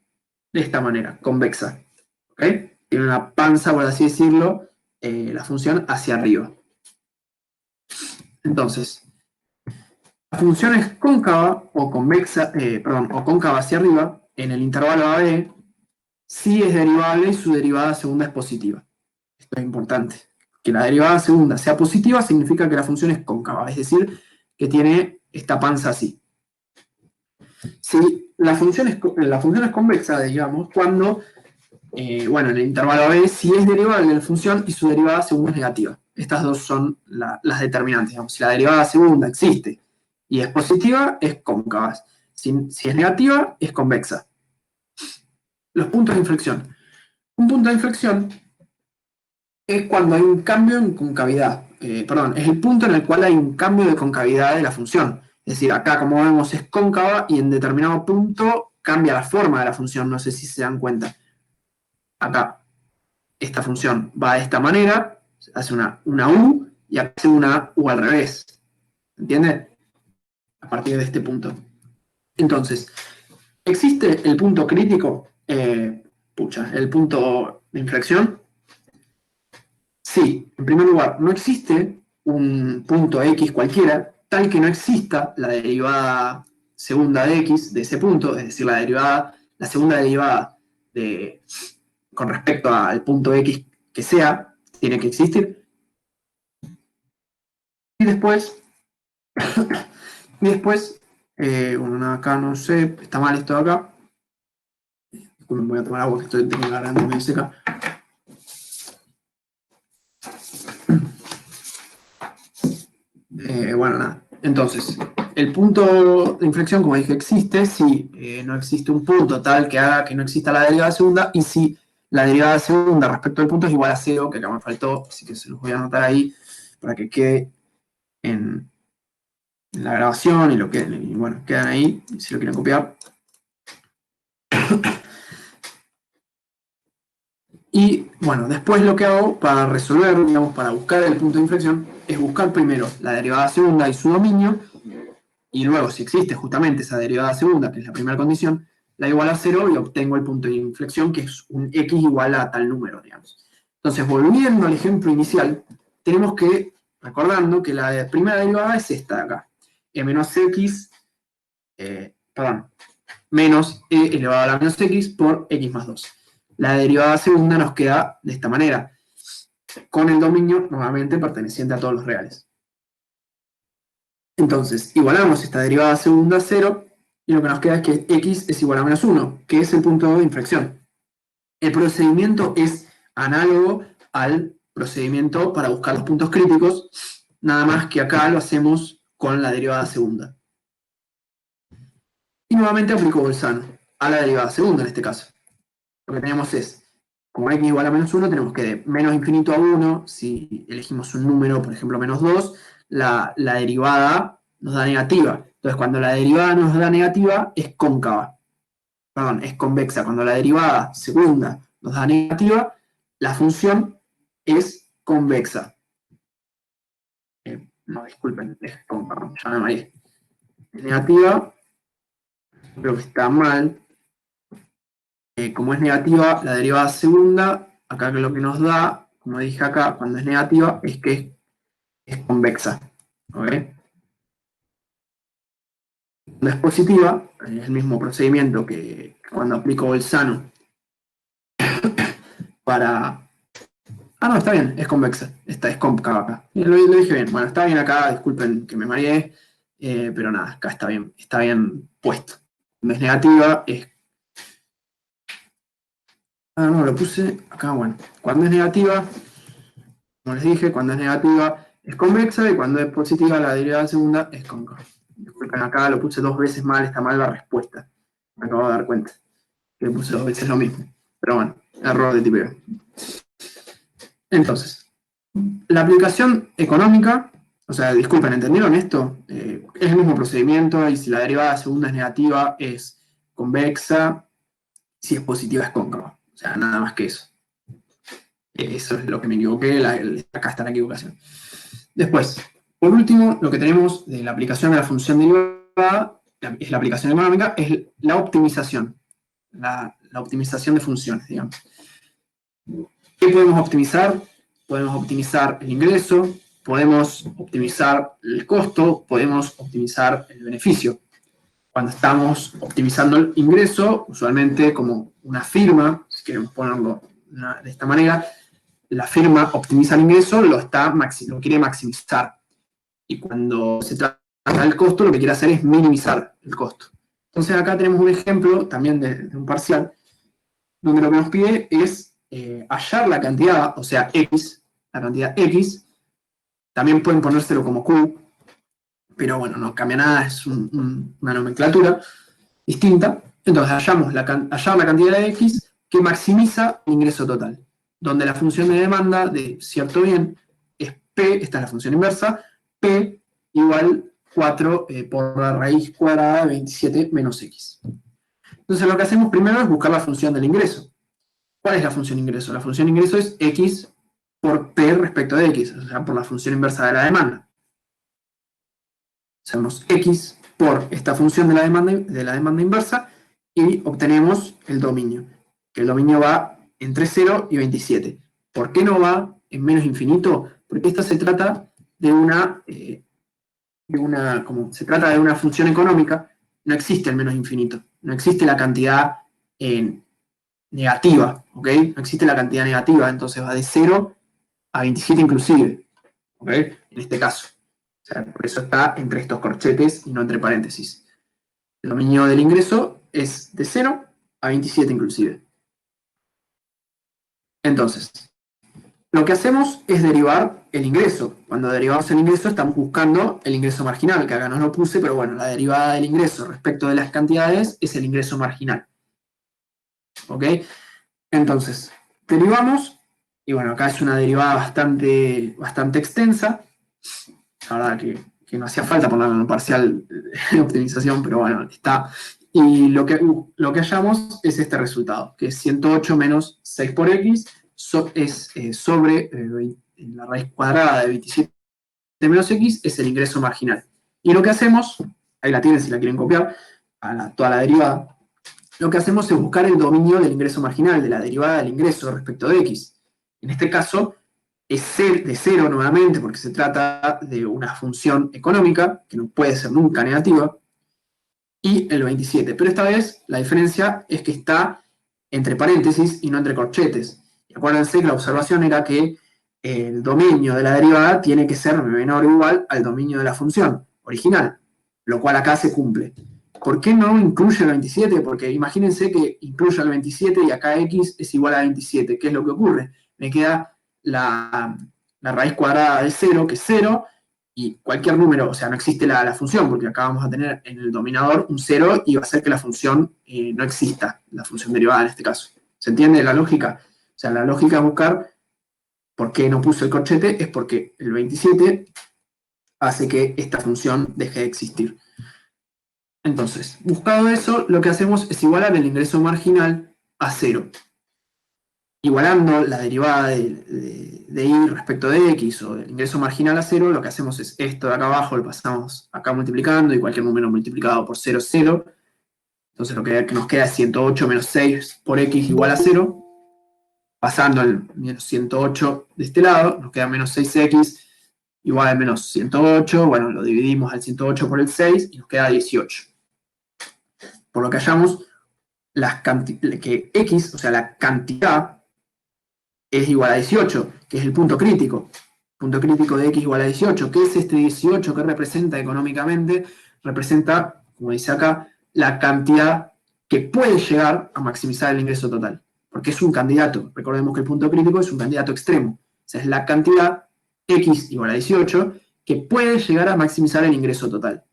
de esta manera, convexa. ¿Ok? Tiene una panza, por así decirlo, la función hacia arriba. Entonces, la función es cóncava o convexa, o cóncava hacia arriba en el intervalo AB si es derivable y su derivada segunda es positiva. Esto es importante. Que la derivada segunda sea positiva significa que la función es cóncava, es decir, que tiene esta panza así. Si la función es convexa, digamos, cuando, en el intervalo AB si es derivable la función y su derivada segunda es negativa. Estas dos son las determinantes. Digamos. Si la derivada segunda existe y es positiva, es cóncava. Si es negativa, es convexa. Los puntos de inflexión. Un punto de inflexión es cuando hay un cambio en concavidad. Es el punto en el cual hay un cambio de concavidad de la función. Es decir, acá como vemos es cóncava y en determinado punto cambia la forma de la función. No sé si se dan cuenta. Acá esta función va de esta manera, hace una U y acá hace una U al revés. ¿Entiende? A partir de este punto. Entonces, ¿existe el punto crítico? El punto de inflexión. Sí, en primer lugar, no existe un punto X cualquiera, tal que no exista la derivada segunda de X de ese punto, es decir, la segunda derivada con respecto al punto X que sea, tiene que existir. Y después, acá no sé, está mal esto de acá. Disculpen, voy a tomar agua que tengo la garganta medio seca. Nada. Entonces, el punto de inflexión, como dije, existe si no existe un punto tal que haga que no exista la derivada segunda y si la derivada segunda respecto al punto es igual a cero, que acá me faltó, así que se los voy a anotar ahí para que quede en la grabación y bueno, quedan ahí si lo quieren copiar. Y bueno, después lo que hago para resolver, digamos, para buscar el punto de inflexión, es buscar primero la derivada segunda y su dominio, y luego, si existe justamente esa derivada segunda, que es la primera condición, la igual a cero y obtengo el punto de inflexión, que es un x igual a tal número, digamos. Entonces, volviendo al ejemplo inicial, tenemos que, recordando que la primera derivada es esta de acá, e menos x, menos e elevado a la menos x por x más 2. La derivada segunda nos queda de esta manera, con el dominio nuevamente perteneciente a todos los reales. Entonces, igualamos esta derivada segunda a 0 y lo que nos queda es que x es igual a menos 1, que es el punto de inflexión. El procedimiento es análogo al procedimiento para buscar los puntos críticos, nada más que acá lo hacemos con la derivada segunda. Y nuevamente aplico Bolzano a la derivada segunda en este caso. Lo que tenemos es, como x igual a menos 1, tenemos que de menos infinito a 1, si elegimos un número, por ejemplo menos 2, la derivada nos da negativa. Entonces, cuando la derivada nos da negativa, es cóncava. Perdón, es convexa. Cuando la derivada segunda nos da negativa, la función es convexa. No, disculpen, es cóncava, ya me mareé. Es negativa, pero que está mal. Como es negativa, la derivada segunda, acá lo que nos da, como dije acá, cuando es negativa, es que es convexa. ¿Okay? Cuando es positiva, es el mismo procedimiento que cuando aplico Bolzano para... Ah, no, está bien, es convexa. Esta es cóncava acá. Lo dije bien. Bueno, está bien acá, disculpen que me mareé, pero nada, acá está bien puesto. Cuando es negativa, es... Ah, no, lo puse acá, bueno. Cuando es negativa, como les dije, cuando es negativa es convexa y cuando es positiva la derivada segunda es cóncava. Disculpen, acá lo puse 2 veces mal, está mal la respuesta. Me acabo de dar cuenta que puse 2 veces lo mismo. Pero bueno, error de tipeo. Entonces, la aplicación económica, o sea, disculpen, ¿entendieron esto? Es el mismo procedimiento y si la derivada segunda es negativa es convexa, si es positiva es cóncava. O sea, nada más que eso. Eso es lo que me equivoqué, acá está la equivocación. Después, por último, lo que tenemos de la aplicación de la función derivada, es la aplicación económica, es la optimización. La la optimización de funciones, digamos. ¿Qué podemos optimizar? Podemos optimizar el ingreso, podemos optimizar el costo, podemos optimizar el beneficio. Cuando estamos optimizando el ingreso, usualmente como una firma, si queremos ponerlo de esta manera, la firma optimiza el ingreso, lo quiere maximizar. Y cuando se trata del costo, lo que quiere hacer es minimizar el costo. Entonces acá tenemos un ejemplo también de un parcial, donde lo que nos pide es hallar la cantidad, o sea, X, la cantidad X, también pueden ponérselo como Q, pero bueno, no cambia nada, es una nomenclatura distinta. Entonces hallar la cantidad de X que maximiza el ingreso total, donde la función de demanda de cierto bien es P, esta es la función inversa, P igual 4 por la raíz cuadrada de 27 menos X. Entonces lo que hacemos primero es buscar la función del ingreso. ¿Cuál es la función ingreso? La función ingreso es X por P respecto de X, o sea, por la función inversa de la demanda. Hacemos X por esta función de la demanda inversa y obtenemos el dominio, que el dominio va entre 0 y 27. ¿Por qué no va en menos infinito? Porque esto se trata de como se trata de una función económica, no existe el menos infinito, no existe la cantidad negativa, ¿ok? No existe la cantidad negativa, entonces va de 0 a 27 inclusive, ¿ok? En este caso. O sea, por eso está entre estos corchetes y no entre paréntesis. El dominio del ingreso es de 0 a 27 inclusive. Entonces, lo que hacemos es derivar el ingreso. Cuando derivamos el ingreso estamos buscando el ingreso marginal, que acá no lo puse, pero bueno, la derivada del ingreso respecto de las cantidades es el ingreso marginal. ¿Ok? Entonces, derivamos, y bueno, acá es una derivada bastante extensa. La verdad que no hacía falta ponerlo en un parcial de optimización, pero bueno, está. Y lo que hallamos es este resultado, que es 108 menos 6 por x, es sobre la raíz cuadrada de 27 menos x, es el ingreso marginal. Y lo que hacemos, ahí la tienen si la quieren copiar, toda la derivada, lo que hacemos es buscar el dominio del ingreso marginal, de la derivada del ingreso respecto de x. En este caso, es de 0 nuevamente, porque se trata de una función económica, que no puede ser nunca negativa, y el 27. Pero esta vez la diferencia es que está entre paréntesis y no entre corchetes. Y acuérdense que la observación era que el dominio de la derivada tiene que ser menor o igual al dominio de la función original, lo cual acá se cumple. ¿Por qué no incluye el 27? Porque imagínense que incluye el 27 y acá x es igual a 27. ¿Qué es lo que ocurre? Me queda la raíz cuadrada de 0, que es 0, y cualquier número, o sea, no existe la función, porque acá vamos a tener en el dominador un 0 y va a hacer que la función no exista, la función derivada en este caso. ¿Se entiende la lógica? O sea, la lógica es buscar por qué no puse el corchete, es porque el 27 hace que esta función deje de existir. Entonces, buscado eso, lo que hacemos es igualar el ingreso marginal a 0. Igualando la derivada de y respecto de x o del ingreso marginal a 0, lo que hacemos es esto de acá abajo, lo pasamos acá multiplicando y cualquier número multiplicado por 0 es 0. Entonces lo que nos queda es 108 menos 6 por x igual a 0. Pasando el menos 108 de este lado, nos queda menos 6x igual a menos 108. Bueno, lo dividimos al 108 por el 6 y nos queda 18. Por lo que hallamos que x, o sea, la cantidad, es igual a 18, que es el punto crítico. Punto crítico de x igual a 18. ¿Qué es este 18 que representa económicamente? Representa, como dice acá, la cantidad que puede llegar a maximizar el ingreso total. Porque es un candidato. Recordemos que el punto crítico es un candidato extremo. O sea, es la cantidad x igual a 18 que puede llegar a maximizar el ingreso total.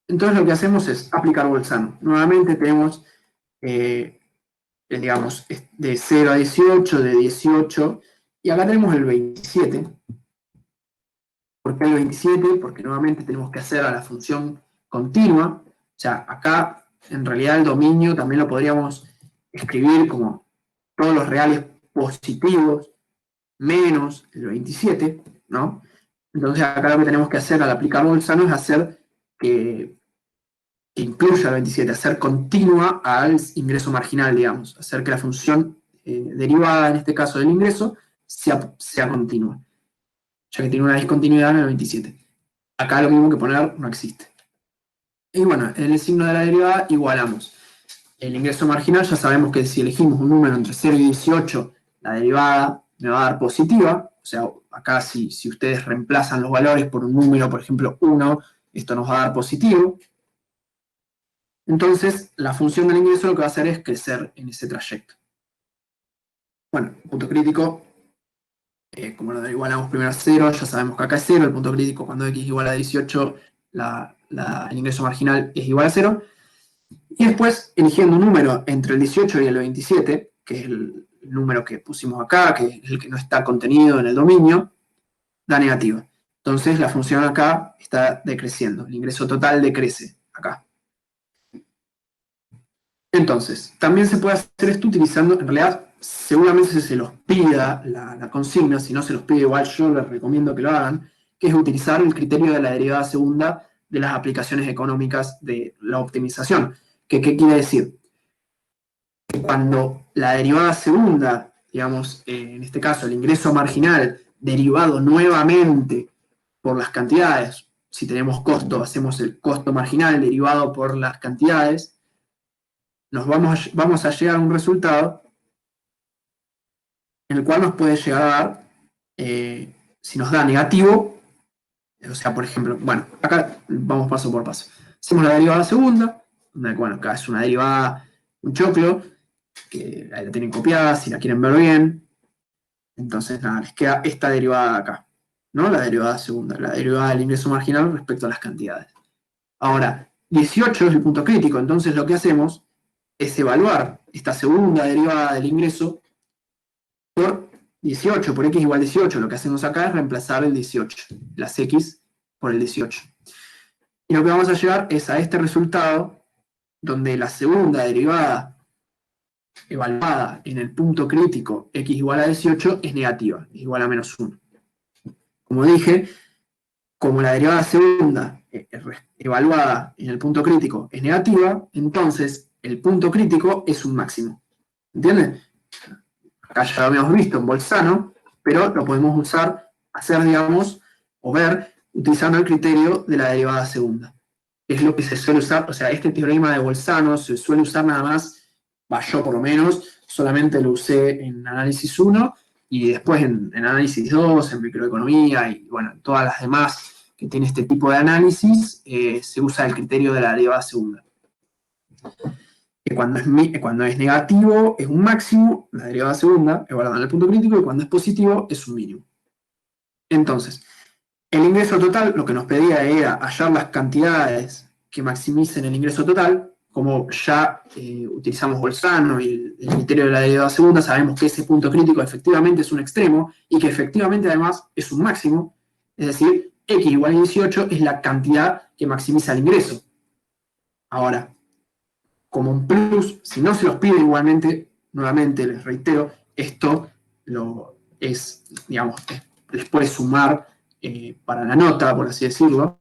Entonces lo que hacemos es aplicar Bolzano. Nuevamente tenemos digamos, de 0 a 18, de 18, y acá tenemos el 27. ¿Por qué el 27? Porque nuevamente tenemos que hacer a la función continua. O sea, acá en realidad el dominio también lo podríamos escribir como todos los reales positivos menos el 27, ¿no? Entonces acá lo que tenemos que hacer al aplicar Bolzano es hacer que que incluya el 27, hacer continua al ingreso marginal, digamos, hacer que la función derivada, en este caso del ingreso, sea continua, ya que tiene una discontinuidad en el 27. Acá lo mismo que poner no existe. Y bueno, en el signo de la derivada igualamos. El ingreso marginal ya sabemos que si elegimos un número entre 0 y 18, la derivada me va a dar positiva. O sea, acá si ustedes reemplazan los valores por un número, por ejemplo 1, esto nos va a dar positivo. Entonces, la función del ingreso lo que va a hacer es crecer en ese trayecto. Bueno, el punto crítico, como lo igualamos primero a 0, ya sabemos que acá es 0. El punto crítico cuando x igual a 18, el ingreso marginal es igual a 0. Y después, eligiendo un número entre el 18 y el 27, que es el número que pusimos acá, que es el que no está contenido en el dominio, da negativa. Entonces, la función acá está decreciendo. El ingreso total decrece acá. Entonces, también se puede hacer esto utilizando, en realidad, seguramente se los pida la consigna, si no se los pide igual, yo les recomiendo que lo hagan, que es utilizar el criterio de la derivada segunda de las aplicaciones económicas de la optimización. ¿Qué quiere decir? Que cuando la derivada segunda, digamos, en este caso el ingreso marginal derivado nuevamente por las cantidades, si tenemos costo, hacemos el costo marginal derivado por las cantidades, vamos a llegar a un resultado en el cual nos puede llegar a dar, si nos da negativo, o sea, por ejemplo, bueno, acá vamos paso por paso. Hacemos la derivada segunda, bueno, acá es una derivada, un choclo, que la tienen copiada, si la quieren ver bien. Entonces, nada, les queda esta derivada acá, ¿no? La derivada segunda, la derivada del ingreso marginal respecto a las cantidades. Ahora, 18 es el punto crítico, entonces lo que hacemos es evaluar esta segunda derivada del ingreso por 18, por x igual 18. Lo que hacemos acá es reemplazar el 18, las x por el 18. Y lo que vamos a llegar es a este resultado, donde la segunda derivada evaluada en el punto crítico x igual a 18 es negativa, es igual a menos 1. Como dije, como la derivada segunda evaluada en el punto crítico es negativa, entonces el punto crítico es un máximo. ¿Entienden? Acá ya lo habíamos visto en Bolzano, pero lo podemos usar, hacer, digamos, o ver, utilizando el criterio de la derivada segunda. Es lo que se suele usar, o sea, este teorema de Bolzano se suele usar nada más, yo por lo menos, solamente lo usé en análisis 1 y después en análisis 2, en microeconomía y bueno, en todas las demás que tiene este tipo de análisis, se usa el criterio de la derivada segunda. Que cuando es negativo es un máximo, la derivada segunda, evaluada en el punto crítico, y cuando es positivo es un mínimo. Entonces, el ingreso total, lo que nos pedía era hallar las cantidades que maximicen el ingreso total. Como ya utilizamos Bolzano y el criterio de la derivada segunda, sabemos que ese punto crítico efectivamente es un extremo y que efectivamente además es un máximo. Es decir, x igual a 18 es la cantidad que maximiza el ingreso. Ahora, como un plus, si no se los pide igualmente, nuevamente les reitero, esto digamos, les puede sumar para la nota, por así decirlo,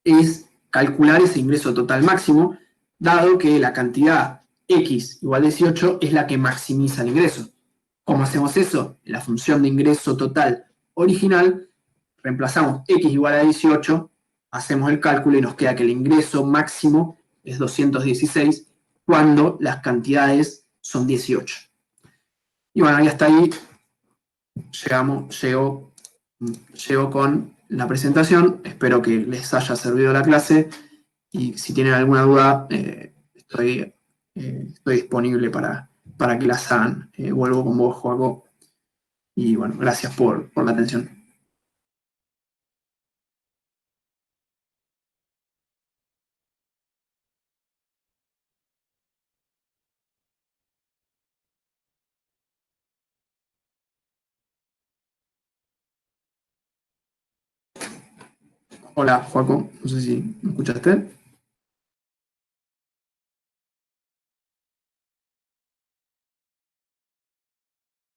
es calcular ese ingreso total máximo, dado que la cantidad x igual a 18 es la que maximiza el ingreso. ¿Cómo hacemos eso? En la función de ingreso total original, reemplazamos x igual a 18, hacemos el cálculo y nos queda que el ingreso máximo es 216 cuando las cantidades son 18. Y bueno, y hasta ahí llego con la presentación. Espero que les haya servido la clase y si tienen alguna duda, estoy disponible para que las hagan. Vuelvo con vos, Joaco. Y bueno, gracias por la atención. Hola, Joaco. No sé si me escuchaste.